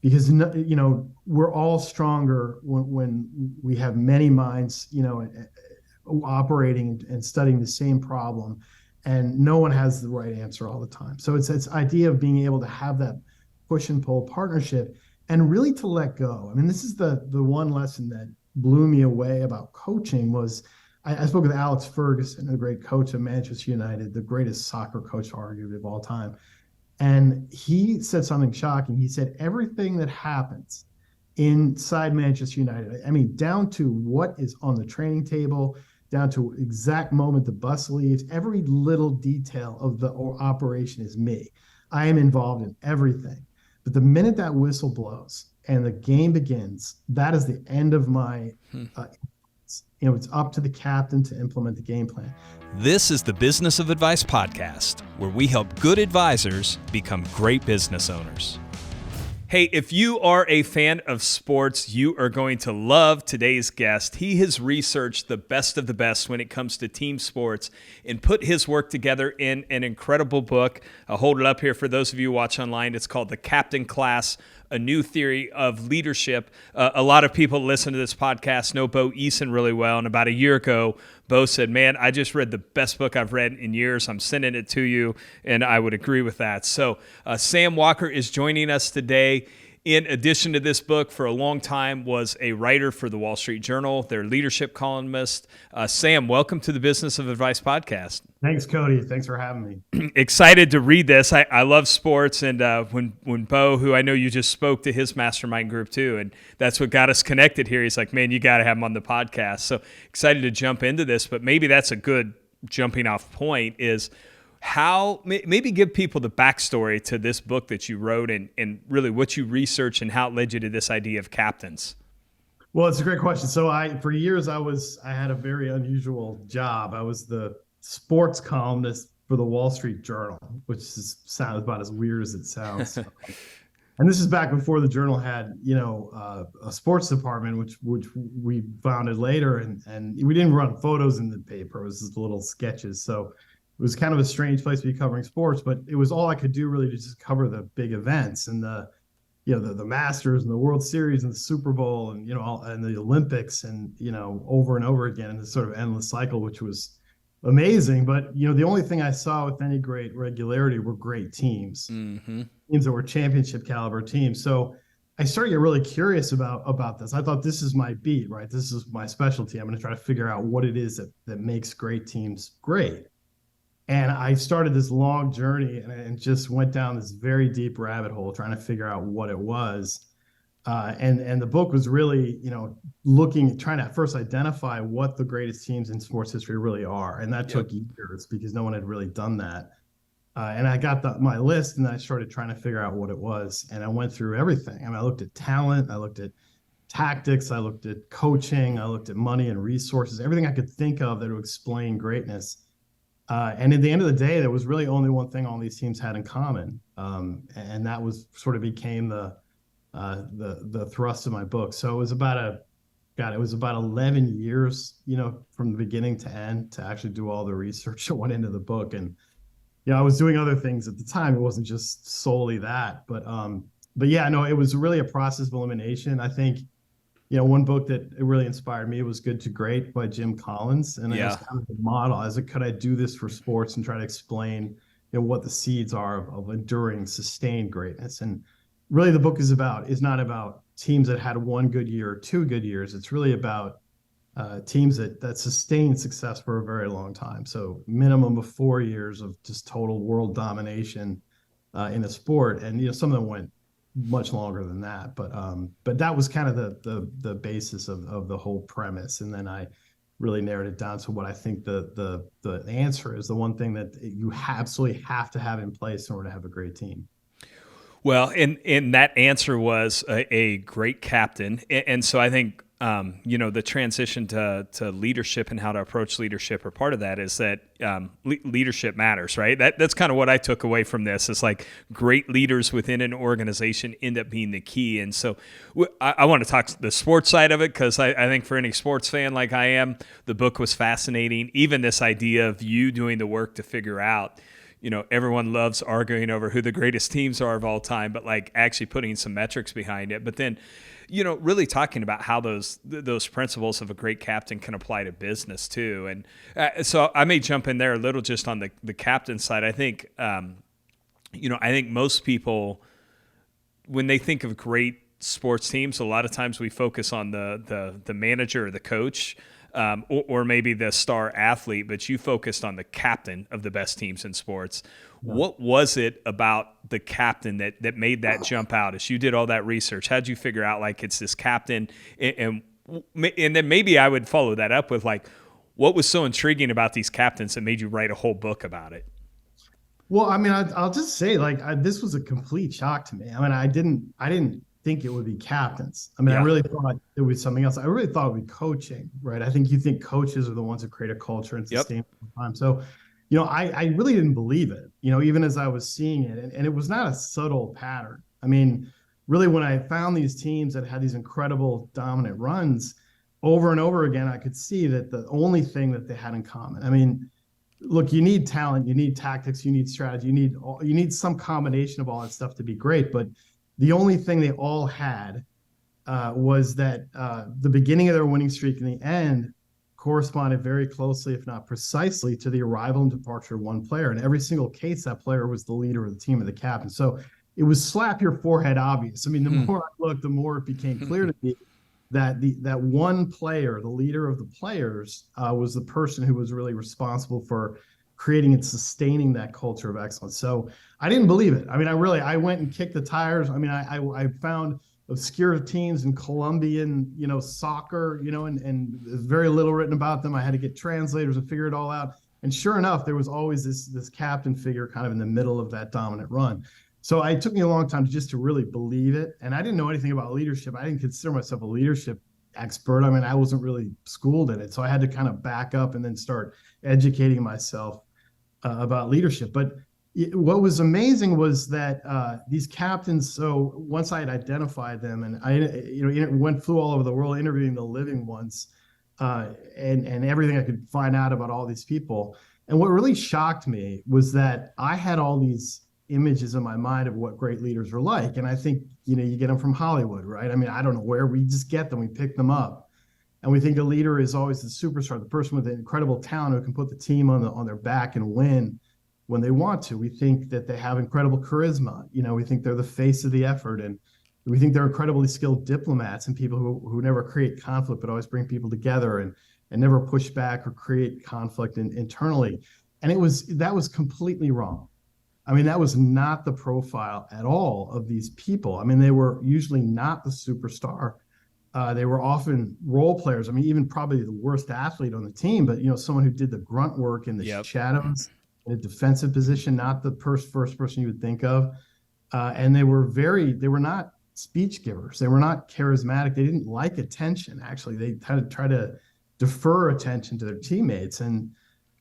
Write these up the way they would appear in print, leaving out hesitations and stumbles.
because we're all stronger when we have many minds, operating and studying the same problem, and no one has the right answer all the time. So it's idea of being able to have that push and pull partnership and really to let go. I mean, this is the one lesson that blew me away about coaching was I spoke with Alex Ferguson, a great coach of Manchester United, the greatest soccer coach arguably of all time. And he said something shocking. He said, everything that happens inside Manchester United, I mean, down to what is on the training table, down to exact moment the bus leaves, every little detail of the operation is me. I am involved in everything. But the minute that whistle blows and the game begins, that is the end of my, it's up to the captain to implement the game plan. This is the Business of Advice podcast, where we help good advisors become great business owners. Hey, if you are a fan of sports, you are going to love today's guest. He has researched the best of the best when it comes to team sports and put his work together in an incredible book. I'll hold it up here for those of you who watch online. It's called The Captain Class, A New Theory of Leadership. A lot of people listen to this podcast know Bo Eason really well, and about a year ago, Bo said, man, I just read the best book I've read in years. I'm sending it to you, and I would agree with that. So Sam Walker is joining us today. In addition to this book, for a long time was a writer for the Wall Street Journal, their leadership columnist. Sam, welcome to the Business of Advice podcast. Thanks, Cody. Thanks for having me. Excited to read this. I love sports, and when Bo, who I know you just spoke to his mastermind group too, and that's what got us connected here. He's like, man, you got to have him on the podcast. So excited to jump into this, but maybe that's a good jumping off point is how maybe give people the backstory to this book that you wrote and really what you researched and how it led you to this idea of captains. Well, it's a great question. So for years, I had a very unusual job. I was the sports columnist for the Wall Street Journal, which sounds about as weird as it sounds. And this is back before the Journal had, a sports department, which we founded later. And we didn't run photos in the paper. It was just little sketches. So it was kind of a strange place to be covering sports, but it was all I could do really to just cover the big events and the Masters and the World Series and the Super Bowl and, and the Olympics and, over and over again in this sort of endless cycle, which was amazing. But, the only thing I saw with any great regularity were great teams, teams that were championship caliber teams. So I started to get really curious about this. I thought this is my beat, right? This is my specialty. I'm going to try to figure out what it is that makes great teams great. And I started this long journey and just went down this very deep rabbit hole trying to figure out what it was. And the book was really, trying to first identify what the greatest teams in sports history really are. And that took years because no one had really done that. And I got my list and I started trying to figure out what it was. And I went through everything. I mean, I looked at talent, I looked at tactics, I looked at coaching, I looked at money and resources, everything I could think of that would explain greatness. And at the end of the day, there was really only one thing all these teams had in common, and that was sort of became the thrust of my book. So it was about 11 years, from the beginning to end to actually do all the research that went into the book. And I was doing other things at the time. It wasn't just solely that, but yeah, no, it was really a process of elimination. I think. One book that really inspired me was Good to Great by Jim Collins. And it was kind of a model. I was like, could I do this for sports and try to explain what the seeds are of enduring, sustained greatness? And really the book is not about teams that had one good year or two good years. It's really about teams that sustained success for a very long time. So minimum of 4 years of just total world domination in a sport. And, some of them went much longer than that, but that was kind of the basis of the whole premise. And then I really narrowed it down to what I think the answer is, the one thing that you absolutely have to have in place in order to have a great team. Well, and that answer was a great captain. And so I think, the transition to leadership and how to approach leadership, or part of that is that leadership matters, right? That's kind of what I took away from this. It's like great leaders within an organization end up being the key. And so I want to talk the sports side of it, because I think for any sports fan like I am, the book was fascinating. Even this idea of you doing the work to figure out, everyone loves arguing over who the greatest teams are of all time, but like actually putting some metrics behind it. But then, really talking about how those principles of a great captain can apply to business too. And so I may jump in there a little just on the captain side. I think, I think most people, when they think of great sports teams, a lot of times we focus on the manager or the coach, or maybe the star athlete, but you focused on the captain of the best teams in sports. Yeah. What was it about the captain that made that jump out as you did all that research? How'd you figure out like it's this captain? And then maybe I would follow that up with like, what was so intriguing about these captains that made you write a whole book about it? Well, I mean, I'll just say this was a complete shock to me. I mean, I didn't think it would be captains. I mean, yeah. I really thought it was something else. I really thought it would be coaching, right? I think you think coaches are the ones who create a culture and sustain it over time. So, I really didn't believe it, even as I was seeing it. And it was not a subtle pattern. I mean, really, when I found these teams that had these incredible dominant runs over and over again, I could see that the only thing that they had in common, I mean, look, you need talent, you need tactics, you need strategy, you need some combination of all that stuff to be great. But the only thing they all had was that the beginning of their winning streak and the end corresponded very closely, if not precisely, to the arrival and departure of one player. In every single case, that player was the leader of the team or the captain. So it was slap your forehead obvious. I mean, the more I looked, the more it became clear to me that that one player, the leader of the players, was the person who was really responsible for creating and sustaining that culture of excellence. So I didn't believe it. I mean, I went and kicked the tires. I mean, I found obscure teams in Colombian, soccer, and very little written about them. I had to get translators and figure it all out. And sure enough, there was always this captain figure kind of in the middle of that dominant run. So it took me a long time to really believe it. And I didn't know anything about leadership. I didn't consider myself a leadership expert. I mean, I wasn't really schooled in it. So I had to kind of back up and then start educating myself about leadership. But what was amazing was that these captains, so once I had identified them and I flew all over the world interviewing the living ones and everything I could find out about all these people. And what really shocked me was that I had all these images in my mind of what great leaders are like. And I think, you get them from Hollywood, right? I mean, I don't know where, we just get them, we pick them up. And we think a leader is always the superstar, the person with incredible talent who can put the team on their back and win when they want to. We think that they have incredible charisma. We think they're the face of the effort. And we think they're incredibly skilled diplomats and people who never create conflict, but always bring people together and never push back or create conflict internally. And that was completely wrong. I mean, that was not the profile at all of these people. I mean, they were usually not the superstar. They were often role players. I mean, even probably the worst athlete on the team, but, someone who did the grunt work in the shadows, in a defensive position, not the first person you would think of. And they were not speech givers. They were not charismatic. They didn't like attention. Actually, they had to try to defer attention to their teammates. And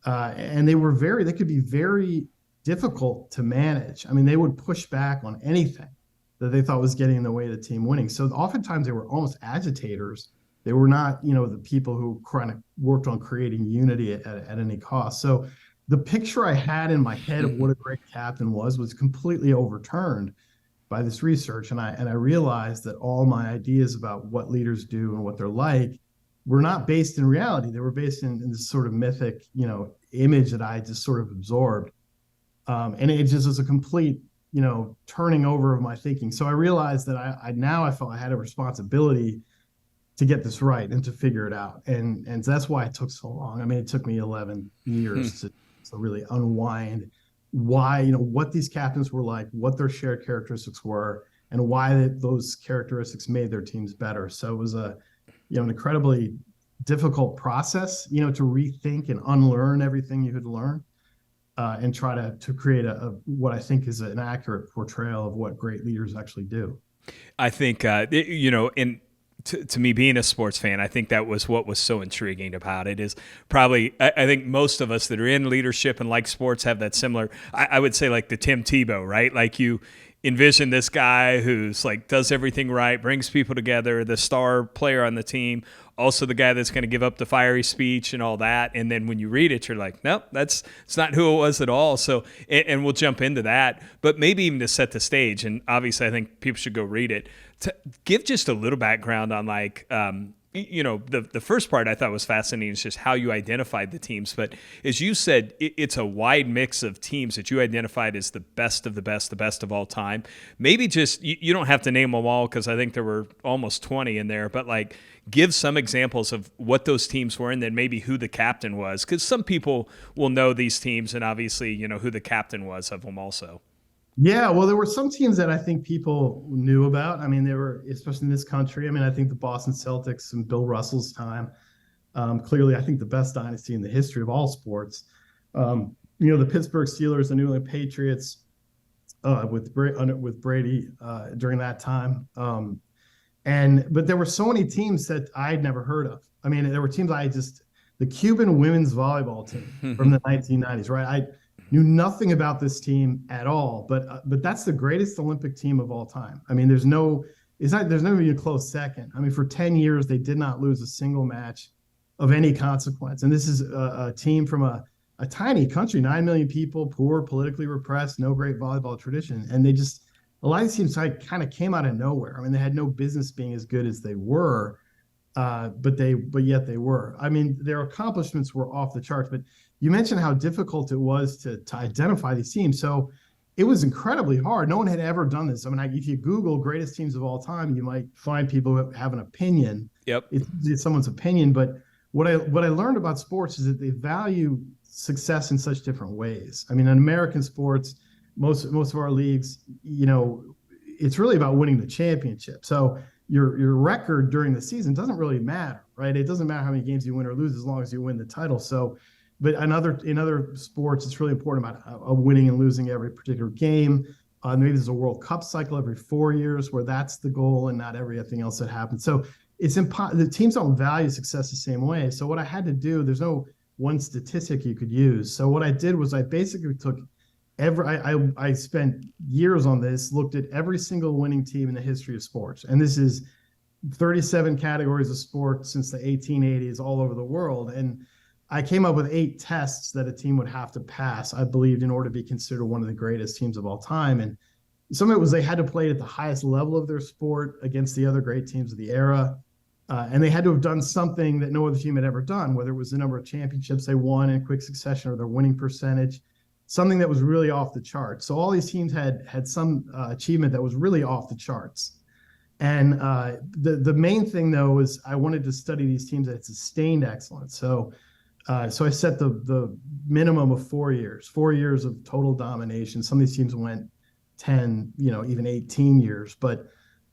they could be very difficult to manage. I mean, they would push back on anything that they thought was getting in the way of the team winning. So oftentimes they were almost agitators. They were not, the people who kind of worked on creating unity at any cost. So the picture I had in my head of what a great captain was completely overturned by this research. And I realized that all my ideas about what leaders do and what they're like were not based in reality. They were based in this sort of mythic, image that I just sort of absorbed. And it just was a complete, turning over of my thinking. So I realized that I felt I had a responsibility to get this right and to figure it out. And that's why it took so long. I mean, it took me 11 years to really unwind why, what these captains were like, what their shared characteristics were, and why those characteristics made their teams better. So it was an incredibly difficult process, to rethink and unlearn everything you had learned. And try to create what I think is an accurate portrayal of what great leaders actually do. I think, to me, being a sports fan, I think that was what was so intriguing about it is probably, I think most of us that are in leadership and like sports have that similar, I would say like the Tim Tebow, right? Like envision this guy who's like does everything right, brings people together, the star player on the team, also the guy that's going to give up the fiery speech and all that. And then when you read it, you're like, nope, it's not who it was at all. So, and we'll jump into that, but maybe even to set the stage. And obviously, I think people should go read it. To give just a little background on like, the first part I thought was fascinating is just how you identified the teams. But as you said, it's a wide mix of teams that you identified as the best of the best of all time. Maybe just, you don't have to name them all because I think there were almost 20 in there, but like give some examples of what those teams were and then maybe who the captain was. Because some people will know these teams and obviously, who the captain was of them also. Yeah, well, there were some teams that I think people knew about. I mean, they were, especially in this country. I mean, I think the Boston Celtics and Bill Russell's time, clearly, I think the best dynasty in the history of all sports. The Pittsburgh Steelers, the New England Patriots, with Brady during that time. But there were so many teams that I'd never heard of. I mean, there were teams the Cuban women's volleyball team from the 1990s, right? I knew nothing about this team at all, but that's the greatest Olympic team of all time. I mean, there's never even a close second. I mean, for 10 years, they did not lose a single match of any consequence. And this is a team from a tiny country, 9 million people, poor, politically repressed, no great volleyball tradition. And a lot of these teams kind of came out of nowhere. I mean, they had no business being as good as they were, but yet they were. I mean, their accomplishments were off the charts, but you mentioned how difficult it was to identify these teams. So it was incredibly hard. No one had ever done this. I mean, if you Google greatest teams of all time, you might find people who have an opinion. Yep. It's someone's opinion. But what I learned about sports is that they value success in such different ways. I mean, in American sports, most of our leagues, it's really about winning the championship. So your record during the season doesn't really matter, right? It doesn't matter how many games you win or lose as long as you win the title. So, but in other sports, it's really important about winning and losing every particular game. Maybe there's a World Cup cycle every 4 years where that's the goal and not everything else that happens. So the teams don't value success the same way. So what I had to do, there's no one statistic you could use. So what I did was I basically took I spent years on this, looked at every single winning team in the history of sports. And this is 37 categories of sports since the 1880s all over the world. And I came up with 8 tests that a team would have to pass, I believed, in order to be considered one of the greatest teams of all time. And some of it was they had to play at the highest level of their sport against the other great teams of the era. And they had to have done something that no other team had ever done, whether it was the number of championships they won in quick succession or their winning percentage, something that was really off the charts. So all these teams had some achievement that was really off the charts. And the main thing, though, is I wanted to study these teams at sustained excellence. So I set the minimum of 4 years, 4 years of total domination. Some of these teams went 10, even 18 years, but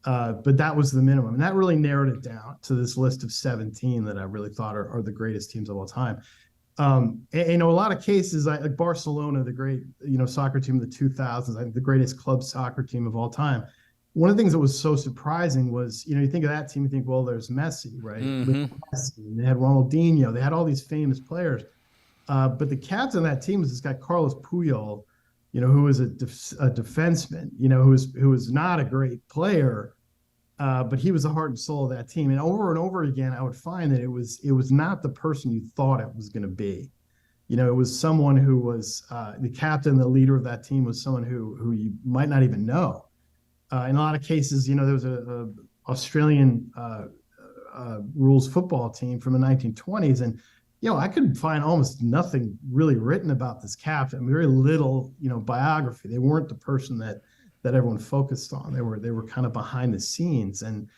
that was the minimum. And that really narrowed it down to this list of 17 that I really thought are the greatest teams of all time. A lot of cases, like Barcelona, the great, soccer team of the 2000s, I think the greatest club soccer team of all time. One of the things that was so surprising was, you think of that team, you think, well, there's Messi, right? Mm-hmm. Messi, they had Ronaldinho, they had all these famous players. But the captain of that team was this guy, Carlos Puyol, who was a defenseman, who was not a great player, but he was the heart and soul of that team. And over again, I would find that it was not the person you thought it was going to be. It was someone who was the captain, the leader of that team was someone who you might not even know. In a lot of cases, there was a Australian rules football team from the 1920s, and I could find almost nothing really written about this captain. Very little, biography. They weren't the person that everyone focused on. They were kind of behind the scenes, and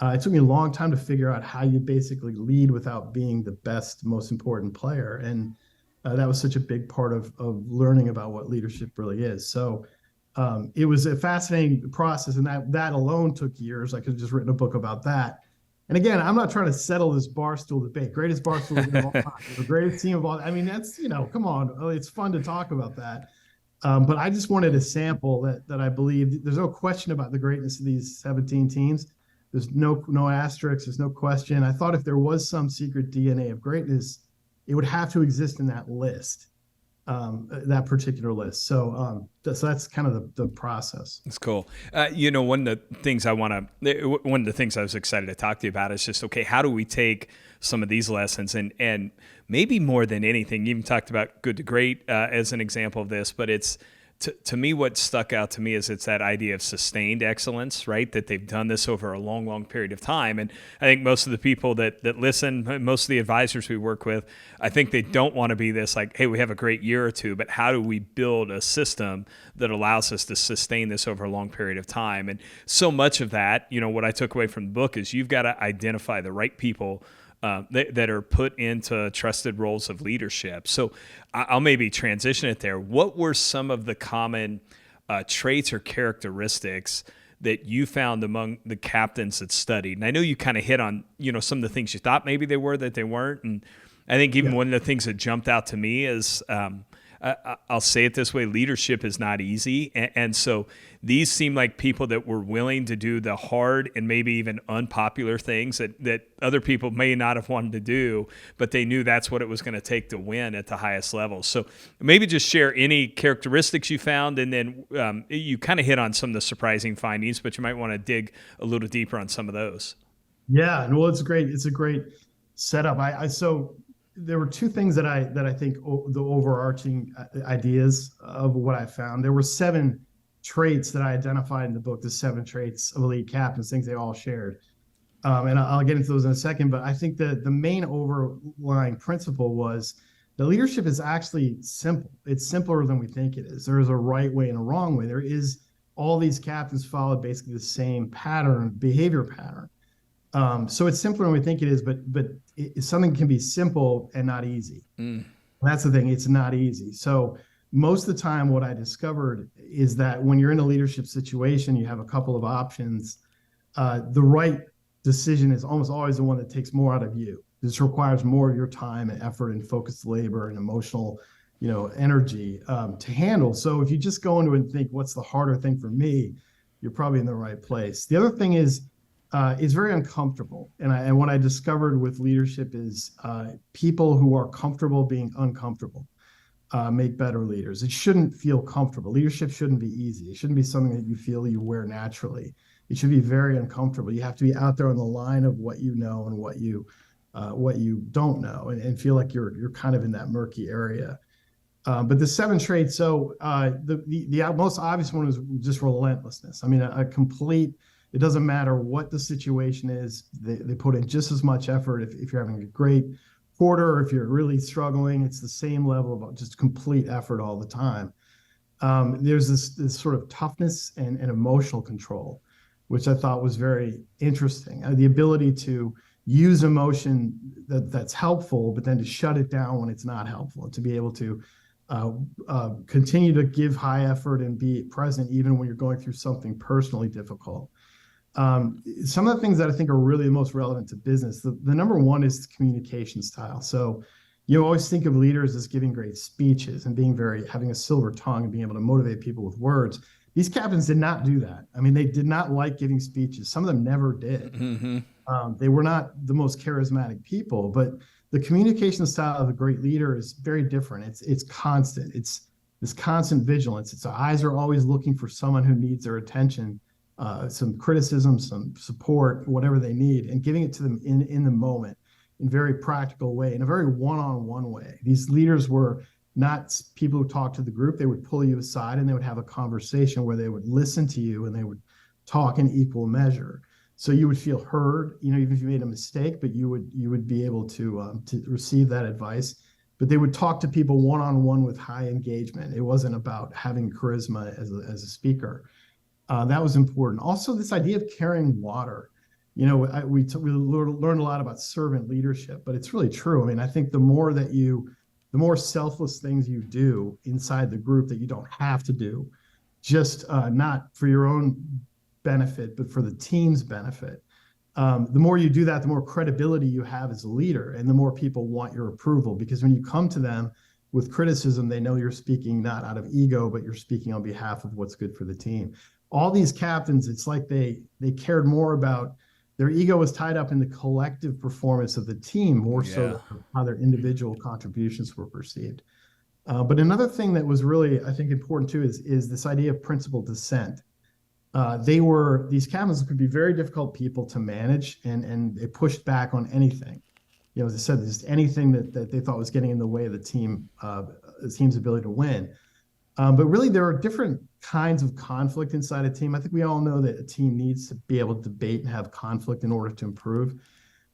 it took me a long time to figure out how you basically lead without being the best, most important player. And that was such a big part of learning about what leadership really is. So it was a fascinating process, and that alone took years. I could have just written a book about that. And again, I'm not trying to settle this Barstool debate. Greatest Barstool of all time, the greatest team of all. I mean, that's come on, it's fun to talk about that. But I just wanted a sample that I believe there's no question about the greatness of these 17 teams. There's no asterisks. There's no question. I thought if there was some secret DNA of greatness, it would have to exist in that list. that particular list. So that's kind of the process. It's cool. One of the things one of the things I was excited to talk to you about is just, okay, how do we take some of these lessons and maybe more than anything, you even talked about good to great as an example of this, but it's, to me, what stuck out to me is it's that idea of sustained excellence, right? That they've done this over a long, long period of time. And I think most of the people that listen, most of the advisors we work with, I think they don't want to be this like, hey, we have a great year or two, but how do we build a system that allows us to sustain this over a long period of time? And so much of that, what I took away from the book is you've got to identify the right people that are put into trusted roles of leadership. So I'll maybe transition it there. What were some of the common traits or characteristics that you found among the captains that studied? And I know you kind of hit on, some of the things you thought maybe they were that they weren't. And I think even one of the things that jumped out to me is, I'll say it this way, leadership is not easy. And so these seem like people that were willing to do the hard and maybe even unpopular things that other people may not have wanted to do, but they knew that's what it was going to take to win at the highest level. So maybe just share any characteristics you found, and then you kind of hit on some of the surprising findings, but you might want to dig a little deeper on some of those. Yeah, well, it's a great setup. So there were two things that I think the overarching ideas of what I found. There were 7 traits that I identified in the book, the 7 traits of elite captains, things they all shared. And I'll get into those in a second. But I think the main overlying principle was the leadership is actually simple. It's simpler than we think it is. There is a right way and a wrong way. There is all these captains followed basically the same behavior pattern. So it's simpler than we think it is, but something can be simple and not easy. That's the thing. It's not easy. So most of the time, what I discovered is that when you're in a leadership situation, you have a couple of options. The right decision is almost always the one that takes more out of you. This requires more of your time and effort and focused labor and emotional, energy to handle. So if you just go into it and think, what's the harder thing for me? You're probably in the right place. The other thing is, it's very uncomfortable. And what I discovered with leadership is people who are comfortable being uncomfortable make better leaders. It shouldn't feel comfortable. Leadership shouldn't be easy. It shouldn't be something that you feel you wear naturally. It should be very uncomfortable. You have to be out there on the line of what you know and what you don't know, and feel like you're kind of in that murky area. But the 7 traits. So the most obvious one was just relentlessness. I mean, a complete. It doesn't matter what the situation is. They put in just as much effort. If you're having a great quarter, or if you're really struggling, it's the same level of just complete effort all the time. There's this sort of toughness and emotional control, which I thought was very interesting. The ability to use emotion that's helpful, but then to shut it down when it's not helpful, and to be able to continue to give high effort and be present even when you're going through something personally difficult. Some of the things that I think are really the most relevant to business, the number one is the communication style. So you always think of leaders as giving great speeches and having a silver tongue and being able to motivate people with words. These captains did not do that. I mean, they did not like giving speeches. Some of them never did. They were not the most charismatic people, but the communication style of a great leader is very different. It's constant. It's this constant vigilance. Its eyes are always looking for someone who needs their attention, some criticism, some support, whatever they need, and giving it to them in the moment in a very practical way, in a very one-on-one way. These leaders were not people who talked to the group. They would pull you aside and they would have a conversation where they would listen to you and they would talk in equal measure. So you would feel heard, even if you made a mistake, but you would be able to receive that advice. But they would talk to people one-on-one with high engagement. It wasn't about having charisma as a speaker. That was important. Also, this idea of carrying water. We learned a lot about servant leadership, but it's really true. I mean, I think the more selfless things you do inside the group that you don't have to do, just not for your own benefit, but for the team's benefit. The more you do that, the more credibility you have as a leader, and the more people want your approval. Because when you come to them with criticism, they know you're speaking not out of ego, but you're speaking on behalf of what's good for the team. All these captains, it's like they cared more about their ego was tied up in the collective performance of the team more so than how their individual contributions were perceived. But another thing that was really, I think, important too is this idea of principled dissent. These captains could be very difficult people to manage, and they pushed back on anything. As I said, just anything that they thought was getting in the way of the team's ability to win. But really, there are different kinds of conflict inside a team. I think we all know that a team needs to be able to debate and have conflict in order to improve.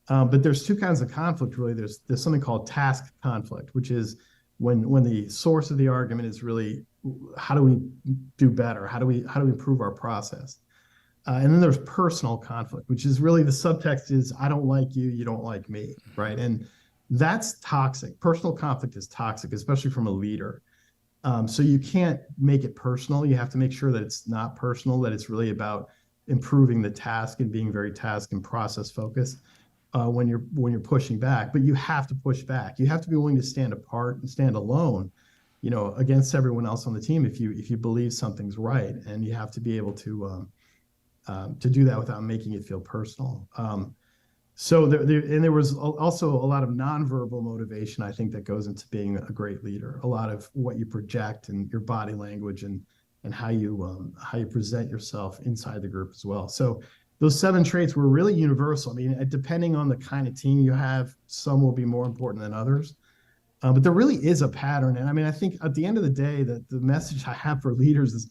But there's two kinds of conflict, really. There's something called task conflict, which is when the source of the argument is really how do we do better? How do we improve our process? And then there's personal conflict, which is really the subtext is I don't like you, you don't like me, right? And that's toxic. Personal conflict is toxic, especially from a leader. So you can't make it personal. You have to make sure that it's not personal, that it's really about improving the task and being very task and process focused when you're pushing back. But you have to push back. You have to be willing to stand apart and stand alone, against everyone else on the team if you believe something's right, and you have to be able to do that without making it feel personal. So there was also a lot of nonverbal motivation, I think, that goes into being a great leader. A lot of what you project and your body language and how you present yourself inside the group as well. So those 7 traits were really universal. I mean, depending on the kind of team you have, some will be more important than others. But there really is a pattern. And I mean, I think at the end of the day, that the message I have for leaders is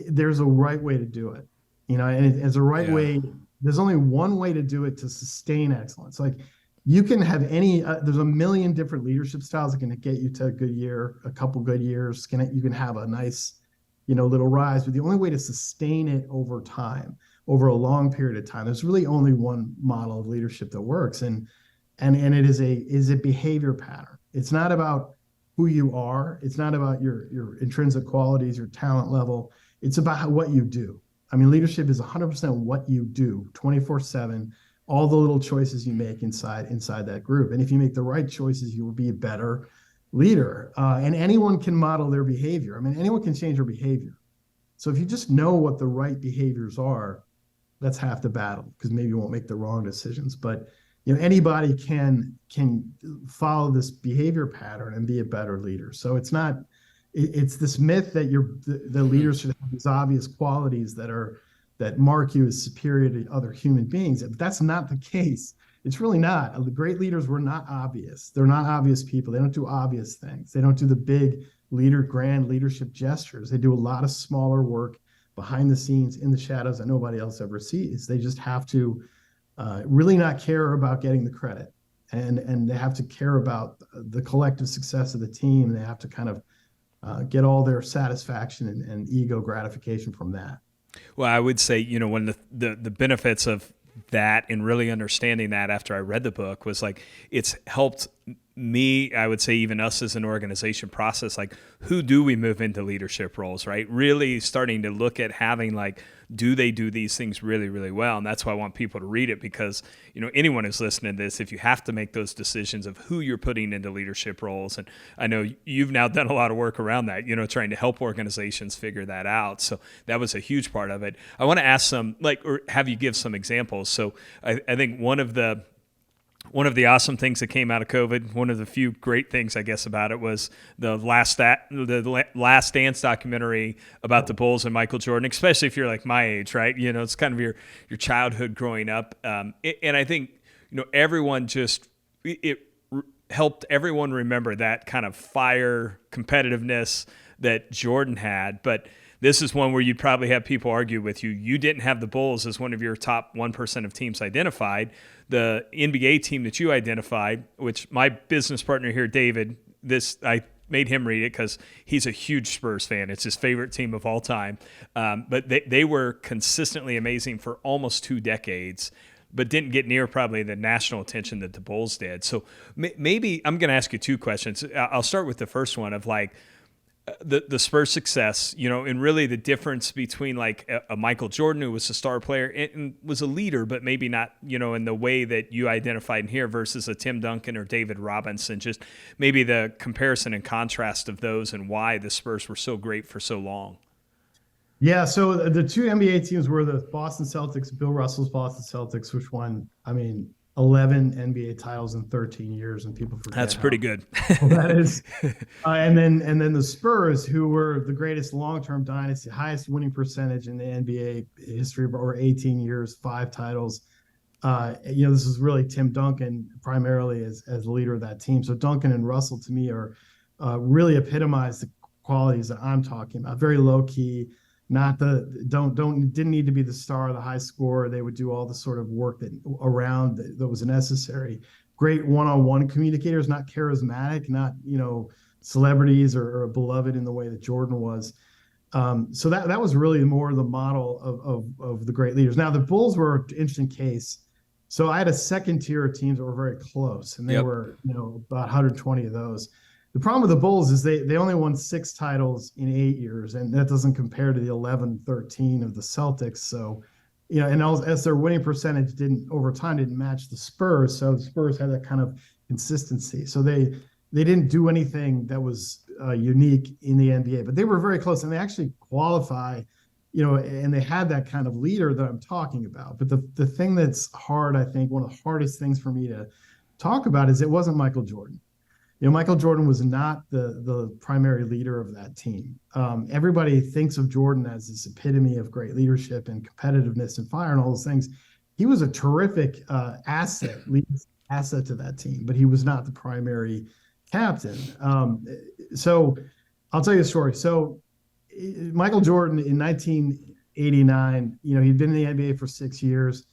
there's a right way to do it. And it's a right way. There's only one way to do it to sustain excellence. Like you can have there's a million different leadership styles that can get you to a good year, a couple good years. You can have a nice, little rise, but the only way to sustain it over time, over a long period of time, there's really only one model of leadership that works. And it is a behavior pattern. It's not about who you are. It's not about your intrinsic qualities, your talent level. It's about what you do. I mean, leadership is 100% what you do 24/7, all the little choices you make inside that group. And if you make the right choices, you will be a better leader. And anyone can model their behavior. I mean, anyone can change their behavior. So if you just know what the right behaviors are, that's half the battle, because maybe you won't make the wrong decisions. But anybody can follow this behavior pattern and be a better leader. So it's this myth that the leaders should have these obvious qualities that mark you as superior to other human beings. But that's not the case. It's really not. The great leaders were not obvious. They're not obvious people. They don't do obvious things. They don't do the big grand leadership gestures. They do a lot of smaller work behind the scenes in the shadows that nobody else ever sees. They just have to really not care about getting the credit, and they have to care about the collective success of the team. They have to kind of get all their satisfaction and ego gratification from that. Well, I would say, one of the benefits of that and really understanding that after I read the book was like it's helped me, I would say even us as an organization process, like who do we move into leadership roles, right? Really starting to look at having like, do they do these things really, really well? And that's why I want people to read it because, anyone who's listening to this, if you have to make those decisions of who you're putting into leadership roles, and I know you've now done a lot of work around that, trying to help organizations figure that out. So that was a huge part of it. I want to ask or have you give some examples. So I think one of the awesome things that came out of COVID, one of the few great things, I guess, about it was the Last Dance documentary about the Bulls and Michael Jordan, especially if you're like my age, right? It's kind of your childhood growing up. And I think, everyone it helped everyone remember that kind of fire competitiveness that Jordan had. But this is one where you'd probably have people argue with you. You didn't have the Bulls as one of your top 1% of teams identified. The NBA team that you identified, which my business partner here, David, I made him read it because he's a huge Spurs fan. It's his favorite team of all time. But they were consistently amazing for almost 2 decades, but didn't get near probably the national attention that the Bulls did. So maybe I'm going to ask you 2 questions. I'll start with the first one of like, the Spurs success, and really the difference between like a Michael Jordan, who was a star player and was a leader, but maybe not, in the way that you identified in here, versus a Tim Duncan or David Robinson, just maybe the comparison and contrast of those and why the Spurs were so great for so long. Yeah, so the 2 NBA teams were the Boston Celtics, Bill Russell's Boston Celtics, which won, I mean, 11 NBA titles in 13 years, and people forget That's pretty good. well that is. And then the Spurs, who were the greatest long-term dynasty, highest winning percentage in the NBA history of over 18 years, 5 titles. This is really Tim Duncan primarily as the leader of that team. So Duncan and Russell to me are really epitomize the qualities that I'm talking about. Very low key, not didn't need to be the star, the high scorer. They would do all the sort of work that was necessary. Great one-on-one communicators, not charismatic, not celebrities or beloved in the way that Jordan was. So that was really more the model of the great leaders. Now the Bulls were an interesting case. So I had a second tier of teams that were very close, and they were about 120 of those. The problem with the Bulls is they only won 6 titles in 8 years, and that doesn't compare to the 11-13 of the Celtics. So, and as their winning percentage over time didn't match the Spurs, so the Spurs had that kind of consistency. So they didn't do anything that was unique in the NBA, but they were very close, and they actually qualify, and they had that kind of leader that I'm talking about. But the thing that's hard, I think, one of the hardest things for me to talk about is it wasn't Michael Jordan. Michael Jordan was not the primary leader of that team. Everybody thinks of Jordan as this epitome of great leadership and competitiveness and fire and all those things. He was a terrific asset to that team, but he was not the primary captain. So I'll tell you a story. So Michael Jordan in 1989, he'd been in the NBA for 6 years.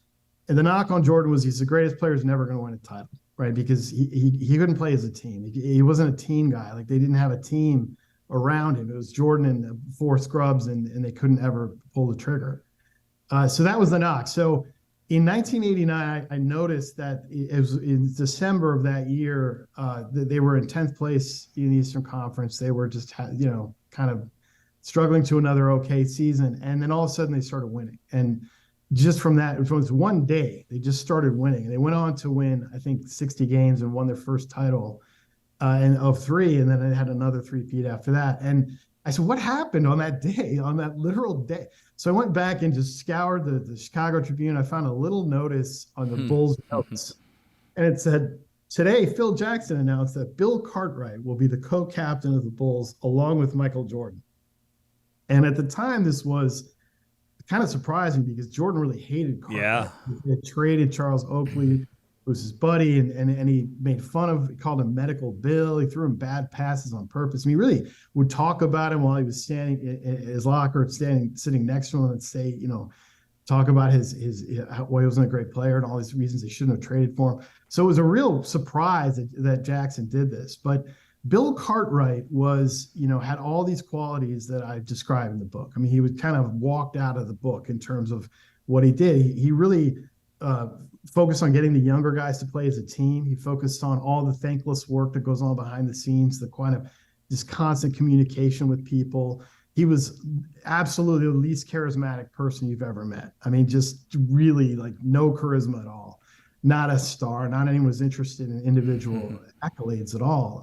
And the knock on Jordan was he's the greatest player who's never going to win a title. Right, because he couldn't play as a team. He wasn't a team guy. Like they didn't have a team around him. It was Jordan and 4 scrubs, and they couldn't ever pull the trigger. So that was the knock. So in 1989, I noticed that it was in December of that year. They were in 10th place in the Eastern Conference. They were just kind of struggling to another okay season, and then all of a sudden they started winning. And just from that, it was one day, they just started winning. And they went on to win, I think, 60 games and won their first title of 3. And then they had another three-peat after that. And I said, what happened on that day, on that literal day? So I went back and just scoured the Chicago Tribune. I found a little notice on the Bulls notes. And it said, today, Phil Jackson announced that Bill Cartwright will be the co-captain of the Bulls along with Michael Jordan. And at the time, this was kind of surprising because Jordan really hated Cartwright. Yeah. He traded Charles Oakley, who was his buddy, and he made fun of, he called him Medical Bill. He threw him bad passes on purpose. I mean, he really would talk about him while he was standing in his locker, sitting next to him, and say, talk about why he wasn't a great player and all these reasons they shouldn't have traded for him. So it was a real surprise that Jackson did this. But Bill Cartwright had all these qualities that I described in the book. I mean, he was kind of walked out of the book in terms of what he did. He really focused on getting the younger guys to play as a team. He focused on all the thankless work that goes on behind the scenes, the kind of just constant communication with people. He was absolutely the least charismatic person you've ever met. I mean, just really like no charisma at all. Not a star, not anyone was interested in individual accolades at all.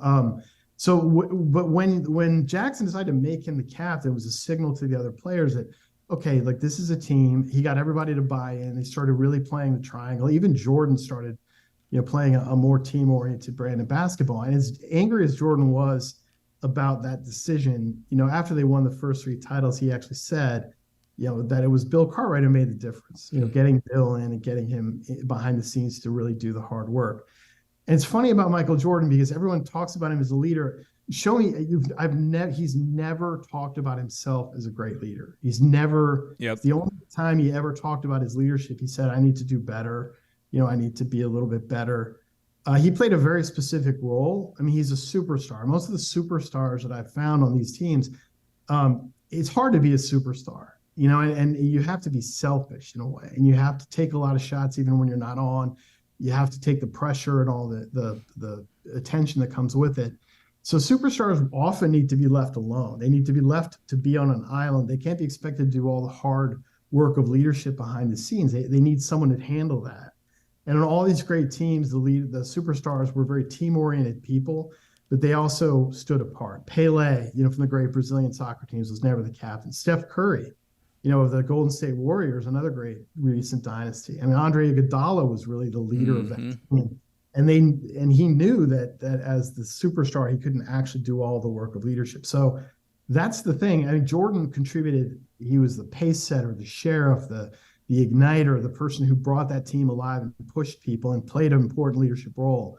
But when Jackson decided to make him the captain, it was a signal to the other players that, okay, like this is a team. He got everybody to buy in. They started really playing the triangle. Even Jordan started, playing a more team-oriented brand of basketball. And as angry as Jordan was about that decision, after they won the first 3 titles, he actually said, that it was Bill Cartwright who made the difference, getting Bill in and getting him behind the scenes to really do the hard work. And it's funny about Michael Jordan because everyone talks about him as a leader. Show me, he's never talked about himself as a great leader. He's never, the only time he ever talked about his leadership, he said, I need to do better. I need to be a little bit better. He played a very specific role. I mean, he's a superstar. Most of the superstars that I've found on these teams, it's hard to be a superstar. And you have to be selfish in a way, and you have to take a lot of shots even when you're not on. You have to take the pressure and all the attention that comes with it. So superstars often need to be left alone. They need to be left to be on an island. They can't be expected to do all the hard work of leadership behind the scenes. They need someone to handle that. And on all these great teams, the superstars were very team-oriented people, but they also stood apart. Pelé, from the great Brazilian soccer teams, was never the captain. Steph Curry, the Golden State Warriors, another great recent dynasty. I mean, Andre Iguodala was really the leader of that Mm-hmm. team. And he knew that as the superstar, he couldn't actually do all the work of leadership. So that's the thing. I mean, Jordan contributed. He was the pace setter, the sheriff, the igniter, the person who brought that team alive and pushed people and played an important leadership role.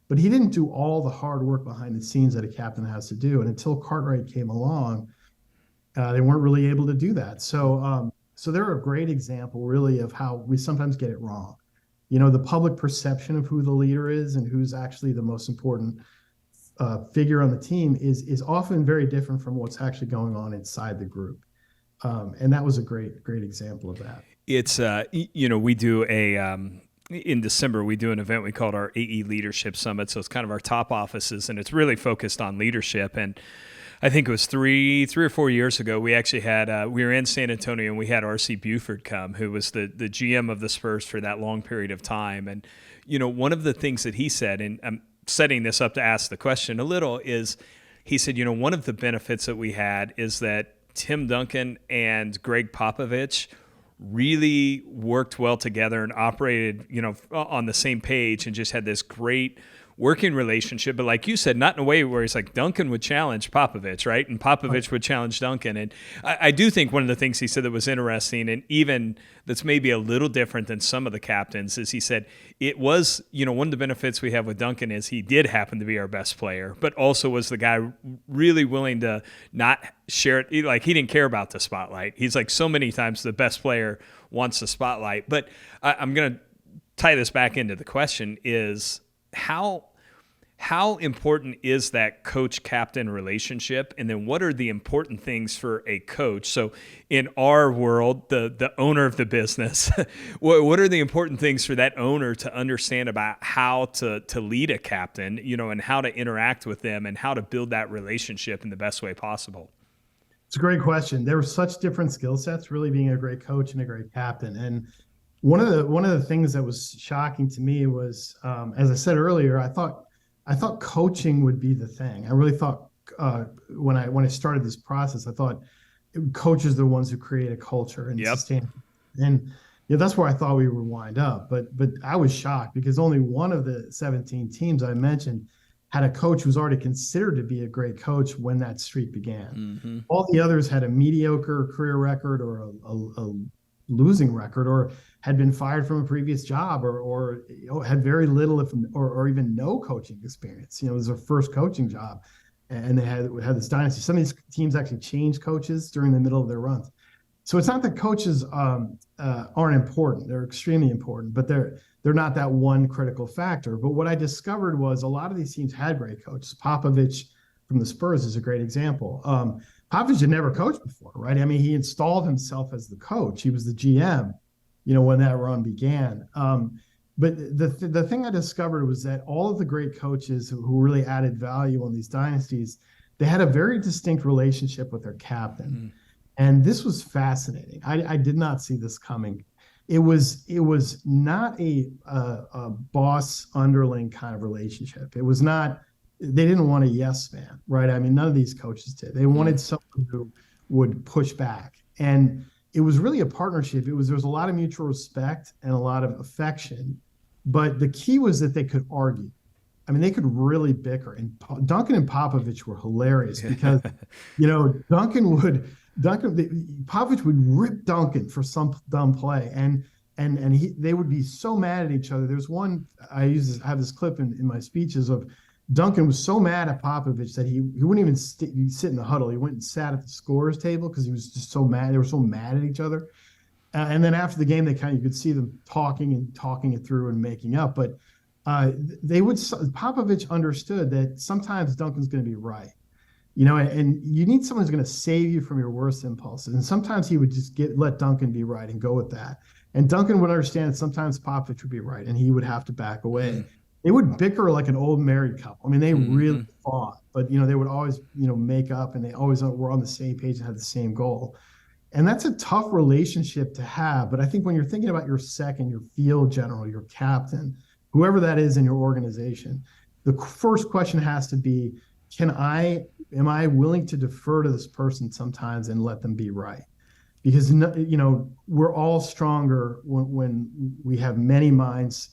But he didn't do all the hard work behind the scenes that a captain has to do. And until Cartwright came along, they weren't really able to do that. So they're a great example, really, of how we sometimes get it wrong. The public perception of who the leader is and who's actually the most important figure on the team is often very different from what's actually going on inside the group. And that was a great example of that. It's we do in December we do an event we called our AE Leadership Summit. So it's kind of our top offices, and it's really focused on leadership. And I think it was three or 4 years ago, we actually had, we were in San Antonio and we had R.C. Buford come, who was the GM of the Spurs for that long period of time. And, one of the things that he said, and I'm setting this up to ask the question a little, is he said, one of the benefits that we had is that Tim Duncan and Greg Popovich really worked well together and operated, on the same page and just had this great working relationship. But like you said, not in a way where it's like Duncan would challenge Popovich, right? And Popovich would challenge Duncan. And I do think one of the things he said that was interesting, and even that's maybe a little different than some of the captains, is he said it was, one of the benefits we have with Duncan is he did happen to be our best player, but also was the guy really willing to not share it. Like, he didn't care about the spotlight. He's like, so many times the best player wants the spotlight. But I'm going to tie this back into the question is how important is that coach-captain relationship? And then what are the important things for a coach? So in our world, the owner of the business, what are the important things for that owner to understand about how to lead a captain, and how to interact with them and how to build that relationship in the best way possible? It's a great question. There were such different skill sets, really, being a great coach and a great captain. And one of the things that was shocking to me was, as I said earlier, I thought coaching would be the thing. I really thought when I started this process, I thought coaches are the ones who create a culture and sustain. And that's where I thought we would wind up. But I was shocked because only one of the 17 teams I mentioned had a coach who was already considered to be a great coach when that streak began. Mm-hmm. All the others had a mediocre career record or a losing record, or had been fired from a previous job, or had very little, or even no coaching experience. It was their first coaching job, and they had this dynasty. Some of these teams actually changed coaches during the middle of their runs. So it's not that coaches aren't important; they're extremely important, but they're not that one critical factor. But what I discovered was a lot of these teams had great coaches. Popovich from the Spurs is a great example. Popovich had never coached before, right? I mean, he installed himself as the coach. He was the GM, when that run began. But the thing I discovered was that all of the great coaches who really added value on these dynasties, they had a very distinct relationship with their captain. Mm-hmm. And this was fascinating. I did not see this coming. It was not a boss underling kind of relationship. It was not. They didn't want a yes man, right? I mean, none of these coaches did. They wanted someone who would push back, and it was really a partnership. There was a lot of mutual respect and a lot of affection, but the key was that they could argue. I mean, they could really bicker. And Duncan and Popovich were hilarious because, Popovich would rip Duncan for some dumb play, and they would be so mad at each other. There's one I have this clip in my speeches of Duncan was so mad at Popovich that he wouldn't even sit in the huddle. He went and sat at the scorer's table because he was just so mad. They were so mad at each other. And then after the game, you could see them talking it through and making up. But Popovich understood that sometimes Duncan's going to be right, and you need someone who's going to save you from your worst impulses. And sometimes he would just let Duncan be right and go with that. And Duncan would understand that sometimes Popovich would be right and he would have to back away. Mm-hmm. They would bicker like an old married couple. I mean, they really fought, but they would always, make up, and they always were on the same page and had the same goal. And that's a tough relationship to have. But I think when you're thinking about your second, your field general, your captain, whoever that is in your organization, the first question has to be, am I willing to defer to this person sometimes and let them be right? because we're all stronger when we have many minds,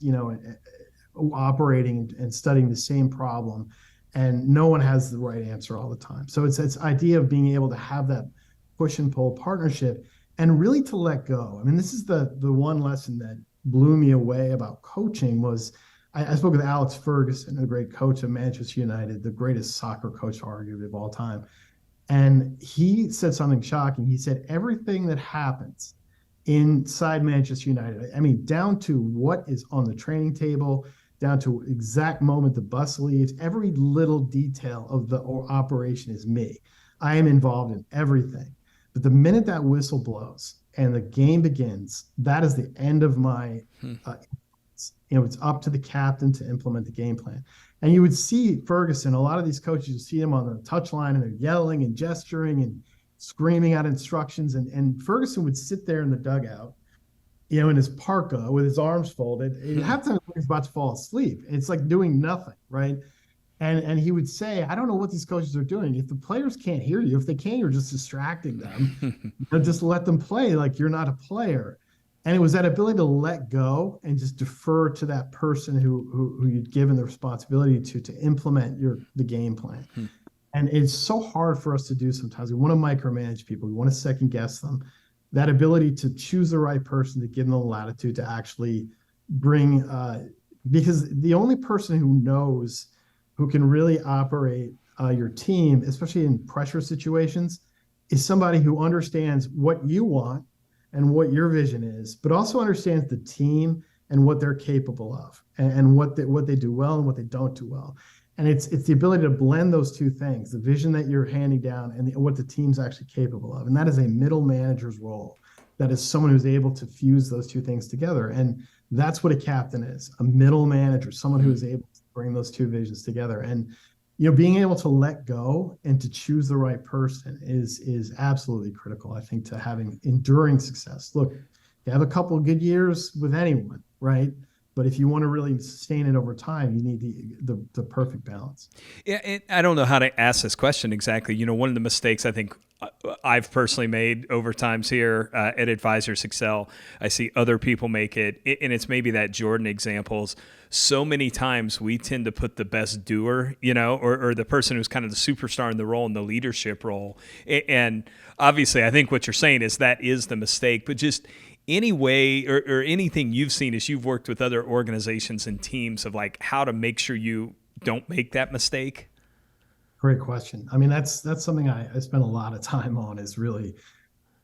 operating and studying the same problem, and no one has the right answer all the time. So it's idea of being able to have that push and pull partnership and really to let go. I mean, this is the one lesson that blew me away about coaching was I spoke with Alex Ferguson, the great coach of Manchester United, the greatest soccer coach arguably of all time. And he said something shocking. He said, everything that happens inside Manchester United, I mean, down to what is on the training table, down to exact moment the bus leaves, every little detail of the operation is me. I am involved in everything. But the minute that whistle blows and the game begins, that is the end of my it's up to the captain to implement the game plan. And you would see Ferguson, a lot of these coaches, you see them on the touchline and they're yelling and gesturing and screaming out instructions. And Ferguson would sit there in the dugout, in his parka with his arms folded. Half the time he's about to fall asleep. It's like doing nothing, right? And he would say, I don't know what these coaches are doing. If the players can't hear you, if they can, you're just distracting them. Just let them play like you're not a player. And it was that ability to let go and just defer to that person who you'd given the responsibility to implement the game plan. And it's so hard for us to do sometimes. We want to micromanage people. We want to second guess them. That ability to choose the right person, to give them the latitude to actually bring, because the only person who can really operate your team, especially in pressure situations, is somebody who understands what you want and what your vision is, but also understands the team and what they're capable of and what they do well and what they don't do well. And it's the ability to blend those two things, the vision that you're handing down and what the team's actually capable of. And that is a middle manager's role. That is someone who's able to fuse those two things together. And that's what a captain is, a middle manager, someone who is able to bring those two visions together. And being able to let go and to choose the right person is absolutely critical, I think, to having enduring success. Look, you have a couple of good years with anyone, right? But if you want to really sustain it over time, you need the perfect balance. Yeah, and I don't know how to ask this question exactly. One of the mistakes I think I've personally made over times here at Advisors Excel, I see other people make it, and it's maybe that Jordan examples. So many times we tend to put the best doer, or the person who's kind of the superstar in the role, in the leadership role. And obviously, I think what you're saying is that is the mistake, but just any way or anything you've seen as you've worked with other organizations and teams of like how to make sure you don't make that mistake? Great question. I mean, that's something I spend a lot of time on, is really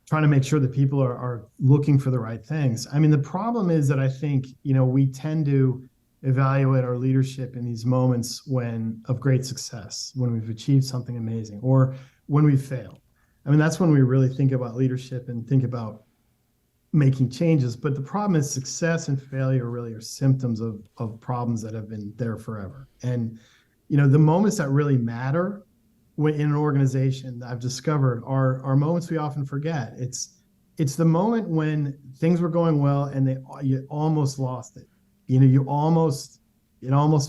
trying to make sure that people are looking for the right things. I mean, the problem is that I think, we tend to evaluate our leadership in these moments of great success, when we've achieved something amazing, or when we fail. I mean, that's when we really think about leadership and think about making changes. But the problem is success and failure really are symptoms of problems that have been there forever. And, the moments that really matter in an organization, I've discovered, are moments we often forget. It's the moment when things were going well and you almost lost it. It almost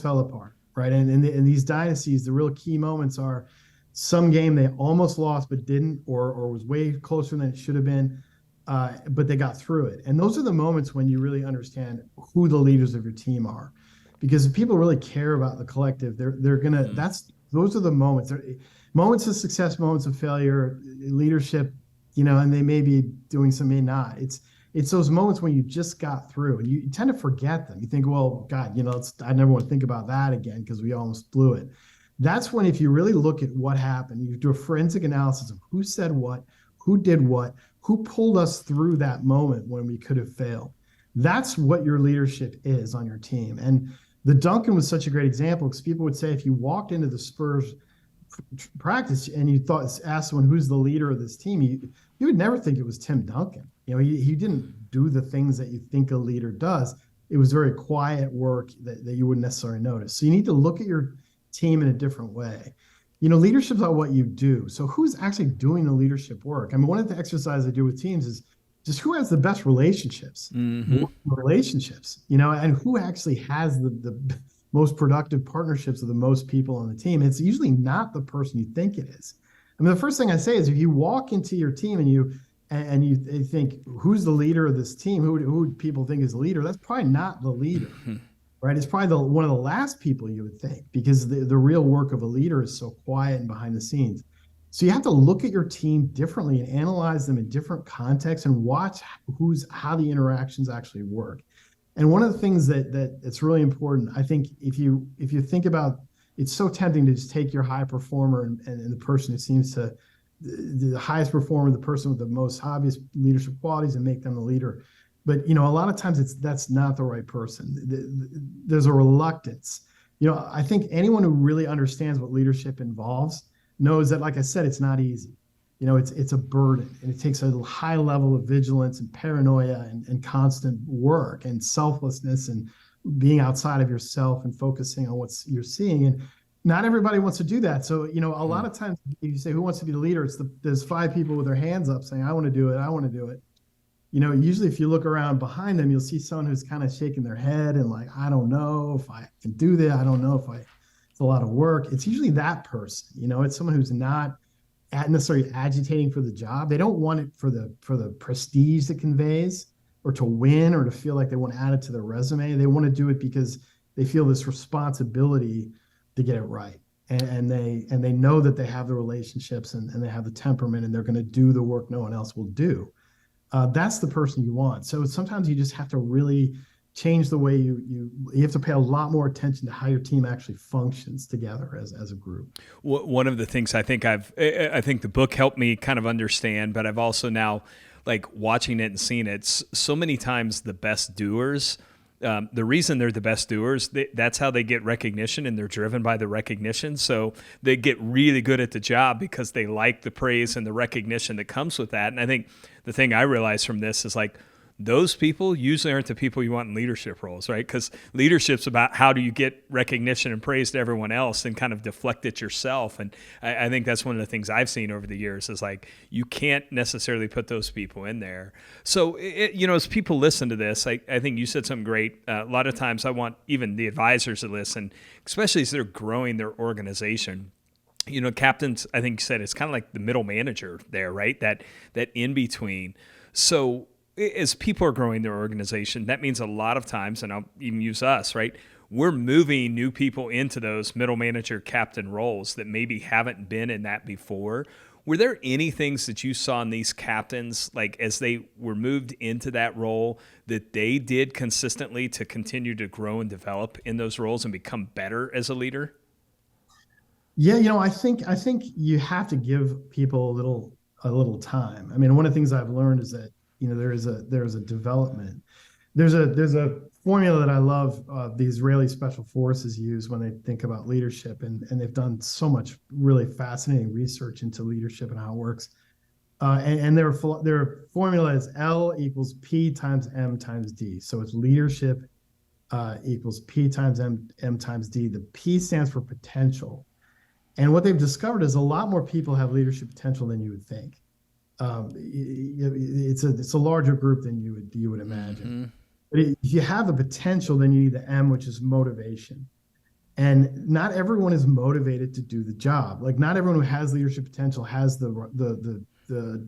fell apart, right? And in these dynasties, the real key moments are some game they almost lost but didn't, or was way closer than it should have been, but they got through it. And those are the moments when you really understand who the leaders of your team are, because if people really care about the collective, they're gonna. Those are the moments. Moments of success, moments of failure, leadership, and they may be doing some, may not. It's those moments when you just got through, and you tend to forget them. You think, well, God, I never want to think about that again because we almost blew it. That's when, if you really look at what happened, you do a forensic analysis of who said what, who did what, who pulled us through that moment when we could have failed. That's what your leadership is on your team. And the Duncan was such a great example, because people would say, if you walked into the Spurs practice and you asked someone who's the leader of this team, you would never think it was Tim Duncan. He didn't do the things that you think a leader does. It was very quiet work that you wouldn't necessarily notice. So you need to look at your team in a different way. Leadership's about what you do. So who's actually doing the leadership work? I mean, one of the exercises I do with teams is just who has the best relationships, and who actually has the most productive partnerships with the most people on the team. It's usually not the person you think it is. I mean, the first thing I say is, if you walk into your team and you and you think, who's the leader of this team? Who would people think is the leader? That's probably not the leader, right? It's probably one of the last people you would think, because the real work of a leader is so quiet and behind the scenes. So you have to look at your team differently and analyze them in different contexts and watch how the interactions actually work. And one of the things that it's really important, I think, if you think about, it's so tempting to just take your high performer and the person who seems to the highest performer, the person with the most obvious leadership qualities, and make them the leader. But a lot of times that's not the right person. There's a reluctance. I think anyone who really understands what leadership involves knows that, like I said, it's not easy. It's a burden, and it takes a high level of vigilance and paranoia and constant work and selflessness and being outside of yourself and focusing on what you're seeing. And not everybody wants to do that. So, a lot of times if you say, who wants to be the leader? There's 5 people with their hands up saying, I want to do it. I want to do it. Usually if you look around behind them, you'll see someone who's kind of shaking their head and like, I don't know if I can do that. I don't know if it's a lot of work. It's usually that person. It's someone who's not necessarily agitating for the job. They don't want it for the prestige it conveys, or to win, or to feel like they want to add it to their resume. They want to do it because they feel this responsibility to get it right. And they know that they have the relationships and they have the temperament, and they're going to do the work no one else will do. That's the person you want. So sometimes you just have to really change the way you have to pay a lot more attention to how your team actually functions together as a group. One of the things I think the book helped me kind of understand, but I've also now, like, watching it and seeing it, so many times the best doers, the reason they're the best doers, that's how they get recognition, and they're driven by the recognition. So they get really good at the job because they like the praise and the recognition that comes with that. And I think the thing I realized from this is, like, those people usually aren't the people you want in leadership roles, right? Because leadership's about how do you get recognition and praise to everyone else and kind of deflect it yourself. And I think that's one of the things I've seen over the years is, like, you can't necessarily put those people in there. So, as people listen to this, I think you said something great. A lot of times I want even the advisors to listen, especially as they're growing their organization. Captains, I think you said, it's kind of like the middle manager there, right? That in between. So as people are growing their organization, that means a lot of times, and I'll even use us, right? We're moving new people into those middle manager captain roles that maybe haven't been in that before. Were there any things that you saw in these captains, like as they were moved into that role, that they did consistently to continue to grow and develop in those roles and become better as a leader? Yeah, I think you have to give people a little time. I mean, one of the things I've learned is that there's a development. There's a formula that I love, the Israeli Special Forces use when they think about leadership, and they've done so much really fascinating research into leadership and how it works. And their formula is L equals P times M times D. So it's leadership equals P times M times D. The P stands for potential. And what they've discovered is a lot more people have leadership potential than you would think. It's a larger group than you would imagine. Mm-hmm. But if you have the potential, then you need the M, which is motivation. And not everyone is motivated to do the job. Like, not everyone who has leadership potential has the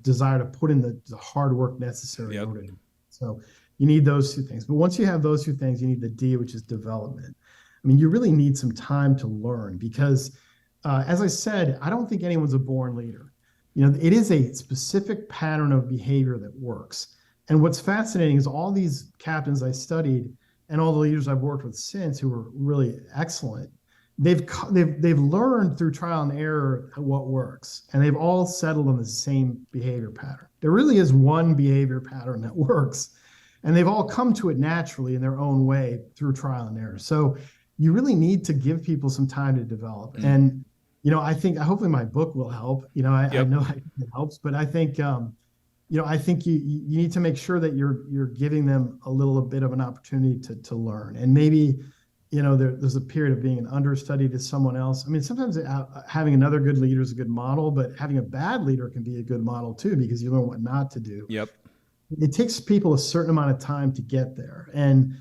desire to put in the hard work necessary. Yep. In order to. So you need those 2 things. But once you have those 2 things, you need the D, which is development. I mean, you really need some time to learn because, as I said, I don't think anyone's a born leader. It is a specific pattern of behavior that works. And what's fascinating is all these captains I studied and all the leaders I've worked with since, who were really excellent, they've learned through trial and error what works, and they've all settled on the same behavior pattern. There really is one behavior pattern that works, and they've all come to it naturally in their own way through trial and error. So you really need to give people some time to develop. Mm-hmm. And I think hopefully my book will help. I know it helps, but I think I think you need to make sure that you're giving them a little bit of an opportunity to learn. And maybe there's a period of being an understudy to someone else. I mean, sometimes having another good leader is a good model, but having a bad leader can be a good model too, because you learn what not to do. Yep. It takes people a certain amount of time to get there. And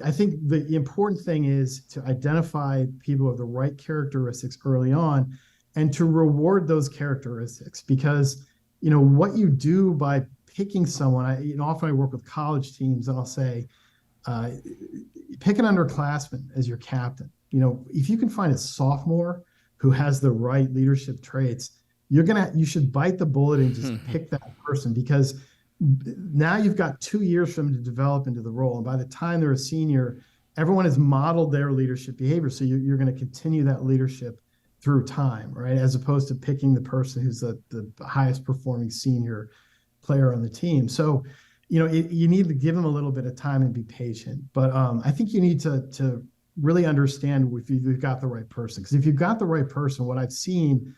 I think the important thing is to identify people with the right characteristics early on and to reward those characteristics, because what you do by picking someone. Often I work with college teams, and I'll say, uh, pick an underclassman as your captain. If you can find a sophomore who has the right leadership traits, you should bite the bullet and just pick that person, because now you've got 2 years for them to develop into the role. And by the time they're a senior, everyone has modeled their leadership behavior. So you're going to continue that leadership through time, right? As opposed to picking the person who's the highest performing senior player on the team. So, you need to give them a little bit of time and be patient. But I think you need to really understand if you've got the right person. Because if you've got the right person, what I've seen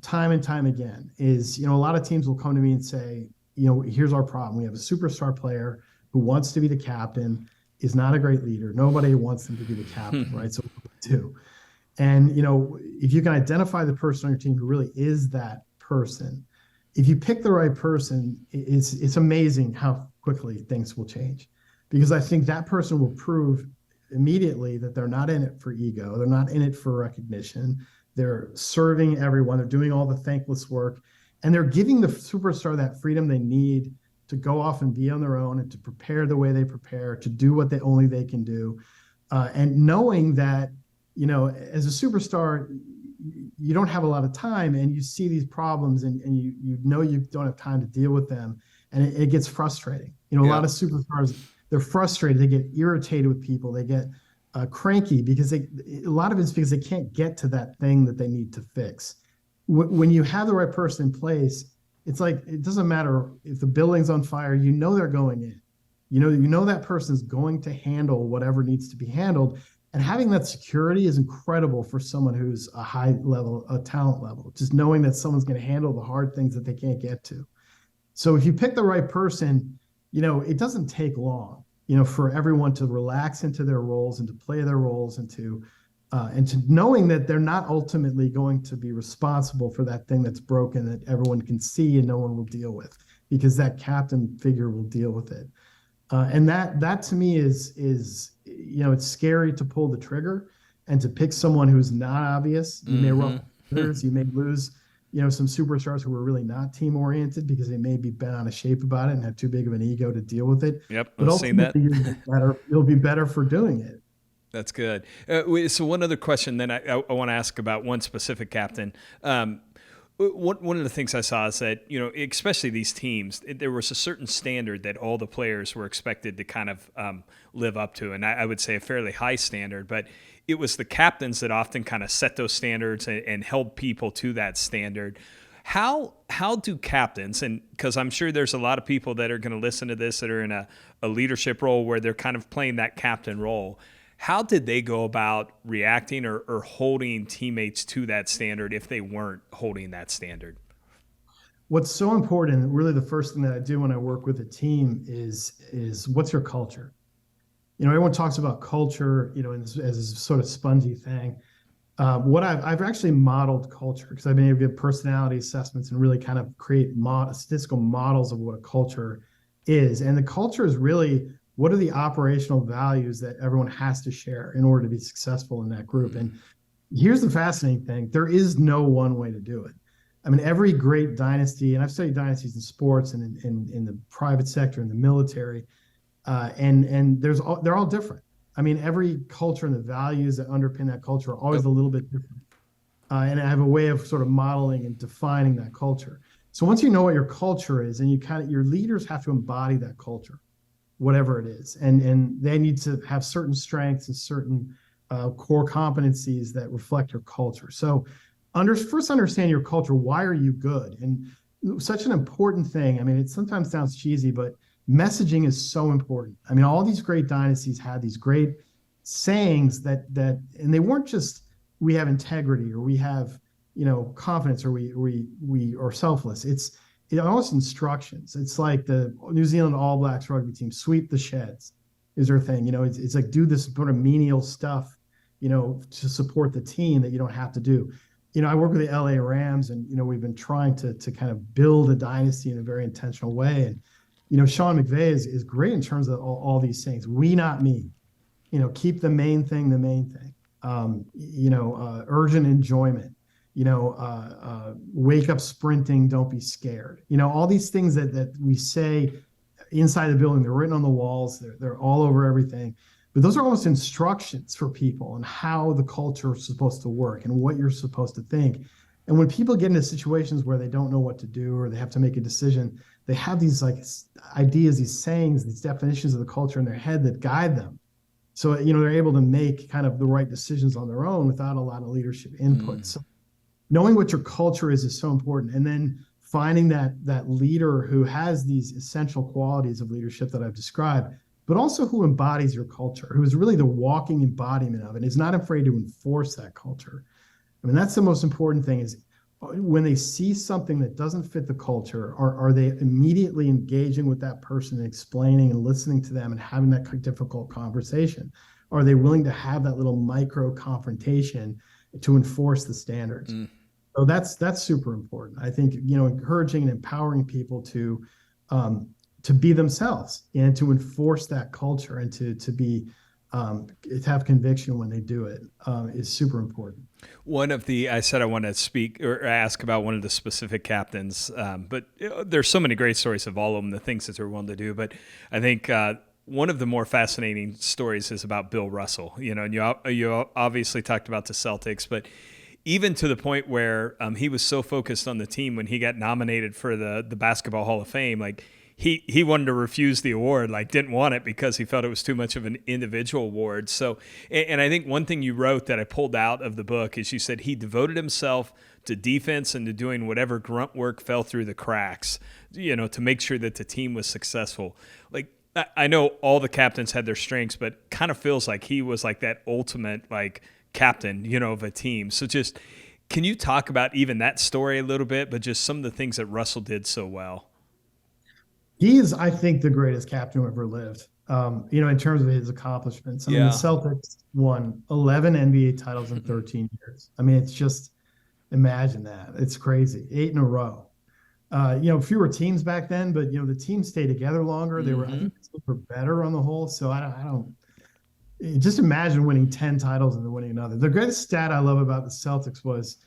time and time again is, a lot of teams will come to me and say, here's our problem. We have a superstar player who wants to be the captain, is not a great leader. Nobody wants them to be the captain, right? So what do we do? And, if you can identify the person on your team who really is that person, if you pick the right person, it's amazing how quickly things will change. Because I think that person will prove immediately that they're not in it for ego. They're not in it for recognition. They're serving everyone. They're doing all the thankless work. And they're giving the superstar that freedom they need to go off and be on their own, and to prepare the way they prepare, to do what only they can do. And knowing that, as a superstar, you don't have a lot of time, and you see these problems, and you don't have time to deal with them. And it gets frustrating. A lot of superstars, they're frustrated. They get irritated with people. They get cranky because a lot of it's because they can't get to that thing that they need to fix. When you have the right person in place, it's like, it doesn't matter if the building's on fire, they're going in. That person's going to handle whatever needs to be handled. And having that security is incredible for someone who's a talent level, just knowing that someone's going to handle the hard things that they can't get to. So if you pick the right person, it doesn't take long, for everyone to relax into their roles and to play their roles, and to knowing that they're not ultimately going to be responsible for that thing that's broken that everyone can see and no one will deal with, because that captain figure will deal with it. And that to me is it's scary to pull the trigger and to pick someone who's not obvious. You may ruffle feathers, you may lose, some superstars who are really not team oriented because they may be bent out of shape about it and have too big of an ego to deal with it. Yep, but I've seen that. You'll be better for doing it. That's good. So one other question then I want to ask about one specific captain. One of the things I saw is that, especially these teams, there was a certain standard that all the players were expected to kind of live up to. And I would say a fairly high standard, but it was the captains that often kind of set those standards and held people to that standard. How do captains, and because I'm sure there's a lot of people that are going to listen to this that are in a leadership role where they're kind of playing that captain role, how did they go about reacting or holding teammates to that standard if they weren't holding that standard? What's so important, really the first thing that I do when I work with a team is what's your culture? Everyone talks about culture, as a sort of spongy thing. What I've actually modeled culture, because I've been able to give personality assessments and really kind of create statistical models of what a culture is. And the culture is really, what are the operational values that everyone has to share in order to be successful in that group? And here's the fascinating thing. There is no one way to do it. I mean, every great dynasty, and I've studied dynasties in sports and in the private sector, in the military, and they're all different. I mean, every culture and the values that underpin that culture are always a little bit different. And I have a way of sort of modeling and defining that culture. So once you know what your culture is, and your leaders have to embody that culture, whatever it is, and they need to have certain strengths and certain core competencies that reflect your culture. So first understand your culture. Why are you good? And such an important thing. I mean, it sometimes sounds cheesy, but messaging is so important. I mean, all these great dynasties had these great sayings that and they weren't just, we have integrity, or we have, confidence, or we are selfless. It's almost instructions. It's like the New Zealand All Blacks rugby team, sweep the sheds is their thing. It's like, do this sort of menial stuff, to support the team that you don't have to do. I work with the LA Rams, and, we've been trying to kind of build a dynasty in a very intentional way. And, Sean McVay is great in terms of all these things. We, not me, keep the main thing, urgent enjoyment, wake up sprinting, don't be scared. All these things that we say inside the building, they're written on the walls, they're all over everything. But those are almost instructions for people on how the culture is supposed to work and what you're supposed to think. And when people get into situations where they don't know what to do or they have to make a decision, they have these like ideas, these sayings, these definitions of the culture in their head that guide them. So, they're able to make kind of the right decisions on their own without a lot of leadership input. So knowing what your culture is so important. And then finding that leader who has these essential qualities of leadership that I've described, but also who embodies your culture, who is really the walking embodiment of it, is not afraid to enforce that culture. I mean, that's the most important thing is when they see something that doesn't fit the culture, are they immediately engaging with that person and explaining and listening to them and having that difficult conversation? Are they willing to have that little micro confrontation to enforce the standards? So that's super important. I think, encouraging and empowering people to be themselves and to enforce that culture and to have conviction when they do it is super important. I said I want to speak or ask about one of the specific captains, but there's so many great stories of all of them, the things that they're willing to do. But I think one of the more fascinating stories is about Bill Russell. And you obviously talked about the Celtics, but even to the point where he was so focused on the team when he got nominated for the Basketball Hall of Fame, like he wanted to refuse the award, like didn't want it because he felt it was too much of an individual award. So, and I think one thing you wrote that I pulled out of the book is you said he devoted himself to defense and to doing whatever grunt work fell through the cracks, to make sure that the team was successful. Like, I know all the captains had their strengths, but kind of feels like he was like that ultimate, like, captain, of a team. So just, can you talk about even that story a little bit, but just some of the things that Russell did so well? He is, I think, the greatest captain who ever lived, in terms of his accomplishments. I mean, the Celtics won 11 NBA titles in 13 years. I mean, it's just, imagine that. It's crazy. 8 in a row. Fewer teams back then, but, the teams stayed together longer. They were, I think, better on the whole. So I don't just imagine winning 10 titles and then winning another. The greatest stat I love about the Celtics was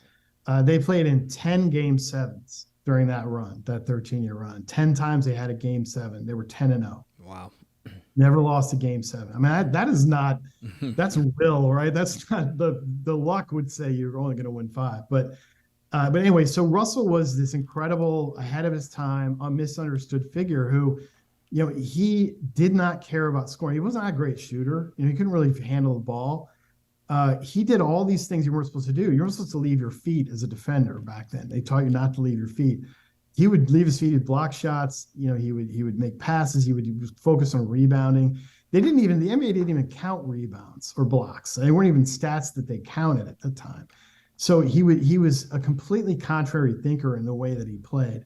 they played in 10 game sevens during that run, that 13-year run. 10 times they had a game 7. They were 10-0. Wow. Never lost a game 7. I mean, that is not, that's will, right? That's not, the luck would say you're only going to win 5. But anyway, so Russell was this incredible, ahead of his time, a misunderstood figure who, he did not care about scoring. He wasn't a great shooter. He couldn't really handle the ball. He did all these things you weren't supposed to do. You weren't supposed to leave your feet as a defender back then. They taught you not to leave your feet. He would leave his feet, he'd block shots. He would make passes. He would focus on rebounding. The NBA didn't even count rebounds or blocks. They weren't even stats that they counted at the time. So he was a completely contrary thinker in the way that he played.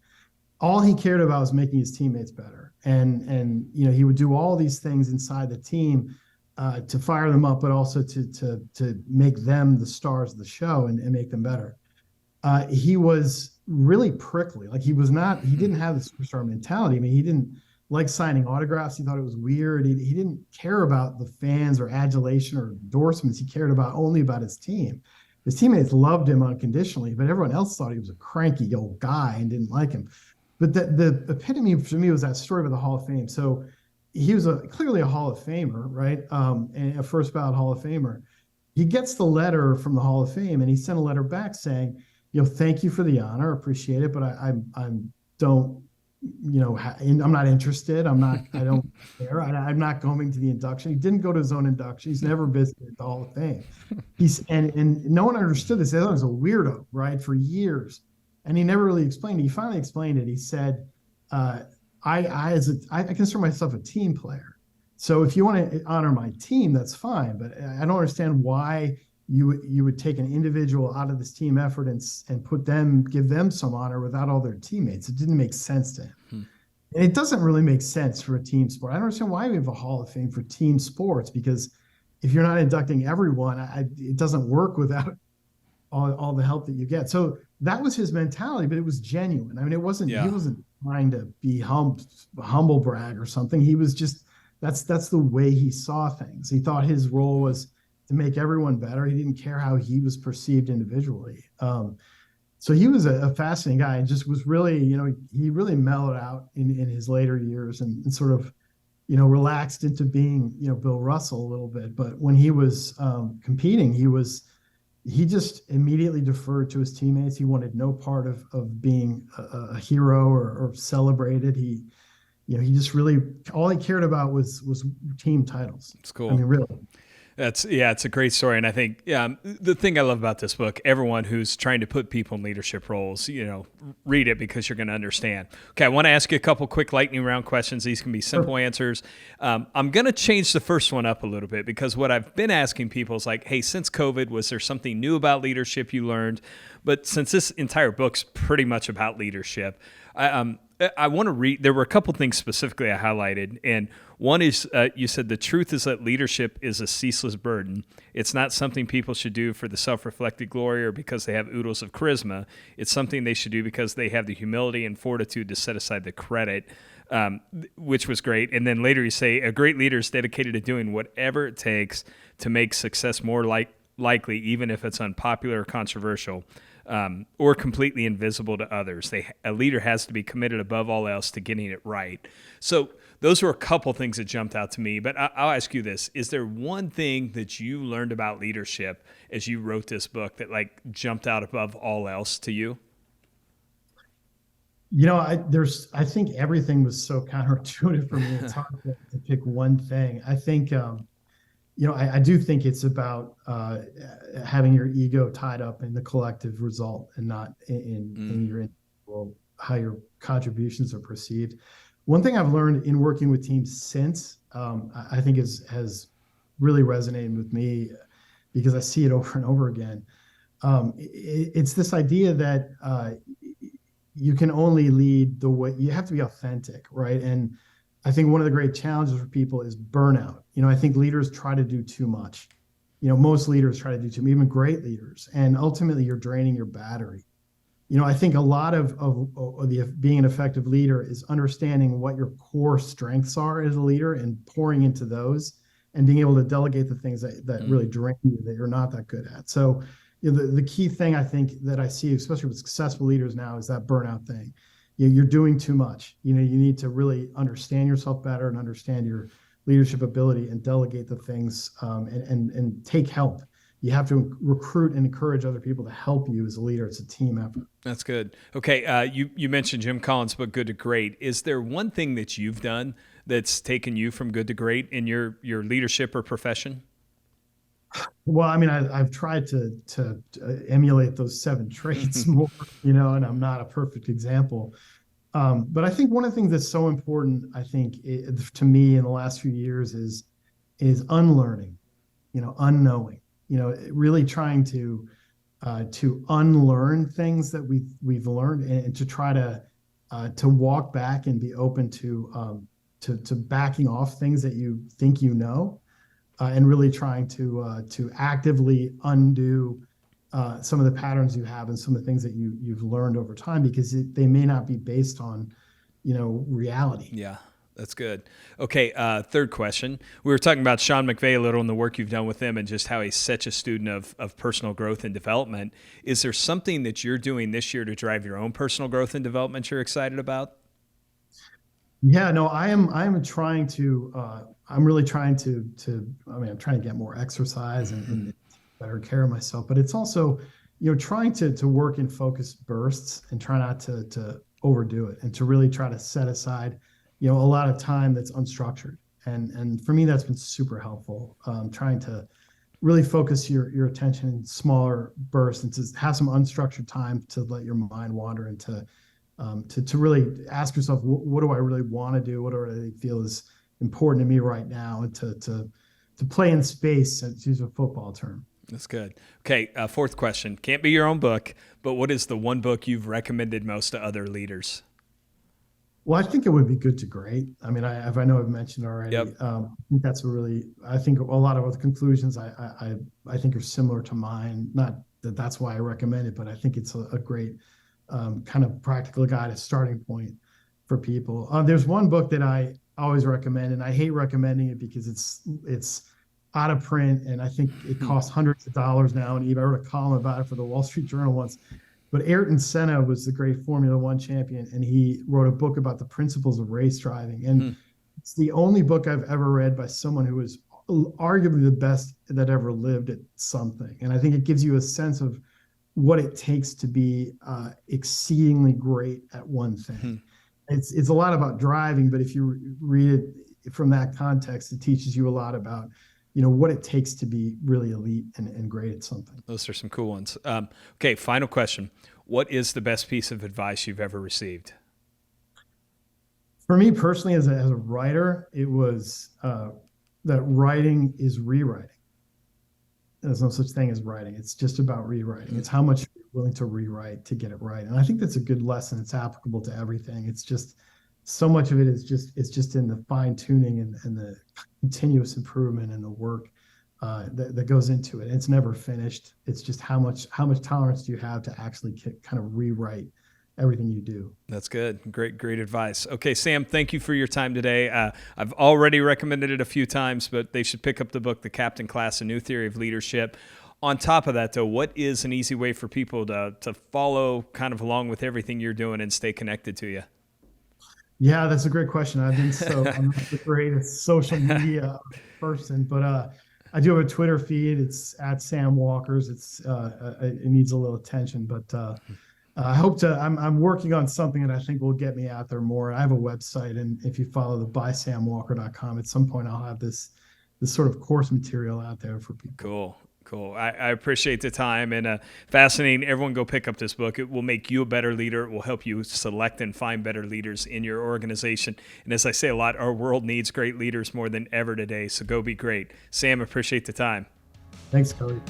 All he cared about was making his teammates better. And he would do all these things inside the team to fire them up, but also to make them the stars of the show and make them better. He was really prickly. Like he didn't have the superstar mentality. I mean, he didn't like signing autographs. He thought it was weird. He didn't care about the fans or adulation or endorsements. He cared only about his team. His teammates loved him unconditionally, but everyone else thought he was a cranky old guy and didn't like him. But the epitome for me was that story about the Hall of Fame. So he was clearly a Hall of Famer, right? And a first ballot Hall of Famer. He gets the letter from the Hall of Fame, and he sent a letter back saying, thank you for the honor, appreciate it, but I'm not interested. I don't care. I'm not going to the induction. He didn't go to his own induction. He's never visited the Hall of Fame. And no one understood this. They thought he was a weirdo, right, for years. And he never really explained it. He finally explained it. He said, I consider myself a team player. So if you want to honor my team, that's fine. But I don't understand why you would take an individual out of this team effort and give them some honor without all their teammates. It didn't make sense to him. And it doesn't really make sense for a team sport. I don't understand why we have a Hall of Fame for team sports, because if you're not inducting everyone, it doesn't work without all the help that you get. So that was his mentality, but it was genuine. I mean, he wasn't trying to be humble brag or something. He was just, that's the way he saw things. He thought his role was to make everyone better. He didn't care how he was perceived individually. So he was a fascinating guy, and just was really, he really mellowed out in his later years, and sort of, relaxed into being, Bill Russell a little bit. But when he was competing, he just immediately deferred to his teammates. He wanted no part of being a hero or celebrated. He just really, all he cared about was team titles. It's cool. I mean, really. It's a great story. And I think, the thing I love about this book, everyone who's trying to put people in leadership roles, read it because you're going to understand. Okay. I want to ask you a couple quick lightning round questions. These can be simple answers. I'm going to change the first one up a little bit, because what I've been asking people is like, hey, since COVID, was there something new about leadership you learned? But since this entire book's pretty much about leadership, I want to read, there were a couple things specifically I highlighted. And one is, you said, the truth is that leadership is a ceaseless burden. It's not something people should do for the self-reflected glory or because they have oodles of charisma. It's something they should do because they have the humility and fortitude to set aside the credit, which was great. And then later you say, a great leader is dedicated to doing whatever it takes to make success more likely, even if it's unpopular or controversial. Or completely invisible to others. A leader has to be committed above all else to getting it right. So those were a couple things that jumped out to me, but I'll ask you this. Is there one thing that you learned about leadership as you wrote this book that jumped out above all else to you? I think everything was so counterintuitive for me. It's hard to pick one thing. I think, I do think it's about having your ego tied up in the collective result and not in your individual, how your contributions are perceived. One thing I've learned in working with teams since, I think has really resonated with me, because I see it over and over again. It's this idea that you can only lead the way, you have to be authentic, right? And I think one of the great challenges for people is burnout. I think leaders try to do too much. Most leaders try to do too much, even great leaders. And ultimately, you're draining your battery. I think a lot of being an effective leader is understanding what your core strengths are as a leader and pouring into those, and being able to delegate the things that really drain you, that you're not that good at. So, the key thing I think that I see, especially with successful leaders now, is that burnout thing. You're doing too much. You need to really understand yourself better and understand your leadership ability, and delegate the things, and take help. You have to recruit and encourage other people to help you as a leader. It's a team effort. That's good. Okay, you mentioned Jim Collins' book, Good to Great. Is there one thing that you've done that's taken you from good to great in your leadership or profession? Well, I mean, I've tried to emulate those 7 traits more, and I'm not a perfect example. But I think one of the things that's so important, I think, to me in the last few years is unlearning, unknowing, really trying to unlearn things that we've learned, and to try to walk back and be open to backing off things that you think and really trying to actively undo some of the patterns you have and some of the things that you've learned over time, because they may not be based on, reality. Yeah, that's good. Okay, third question. We were talking about Sean McVay a little and the work you've done with him, and just how he's such a student of personal growth and development. Is there something that you're doing this year to drive your own personal growth and development you're excited about? Yeah, no, I am trying to, I'm really trying to, I'm trying to get more exercise and better care of myself, but it's also, trying to work in focused bursts and try not to overdo it, and to really try to set aside, a lot of time that's unstructured. And for me, that's been super helpful. Trying to really focus your attention in smaller bursts, and to have some unstructured time to let your mind wander, and to really ask yourself, what do I really want to do? What do I really feel is important to me right now? And to play in space, to use a football term. That's good. Okay, fourth question. Can't be your own book, but what is the one book you've recommended most to other leaders? Well, I think it would be Good to Great. I mean, I know I've mentioned already. Yep. I think I think a lot of the conclusions I think are similar to mine. Not that that's why I recommend it, but I think it's a great kind of practical guide, a starting point for people. There's one book that I always recommend, and I hate recommending it because it's out of print, and I think it costs hundreds of dollars now. And I wrote a column about it for the Wall Street Journal once. But Ayrton Senna was the great Formula One champion, and he wrote a book about the principles of race driving. And it's the only book I've ever read by someone who was arguably the best that ever lived at something. And I think it gives you a sense of what it takes to be exceedingly great at one thing. It's a lot about driving, but if you read it from that context, it teaches you a lot about what it takes to be really elite and great at something. Those are some cool ones. Okay, final question. What is the best piece of advice you've ever received? For me personally, as a writer, it was that writing is rewriting. There's no such thing as writing. It's just about rewriting. It's how much you're willing to rewrite to get it right. And I think that's a good lesson. It's applicable to everything. It's just so much of it is just in the fine tuning and the continuous improvement and the work that goes into it. It's never finished. It's just how much tolerance do you have to actually kind of rewrite everything you do. That's good. Great advice. Okay, Sam, thank you for your time today. I've already recommended it a few times, but they should pick up the book, The Captain Class, A New Theory of Leadership. On top of that, though, what is an easy way for people to follow kind of along with everything you're doing and stay connected to you? Yeah, that's a great question. I'm not the greatest social media person, but I do have a Twitter feed. It's at Sam Walkers. It needs a little attention, but I hope to. I'm working on something that I think will get me out there more. I have a website, and if you follow the bysamwalker.com, at some point I'll have this sort of course material out there for people. Cool. I appreciate the time and fascinating. Everyone go pick up this book. It will make you a better leader. It will help you select and find better leaders in your organization. And as I say a lot, our world needs great leaders more than ever today. So go be great. Sam, appreciate the time. Thanks, Cody.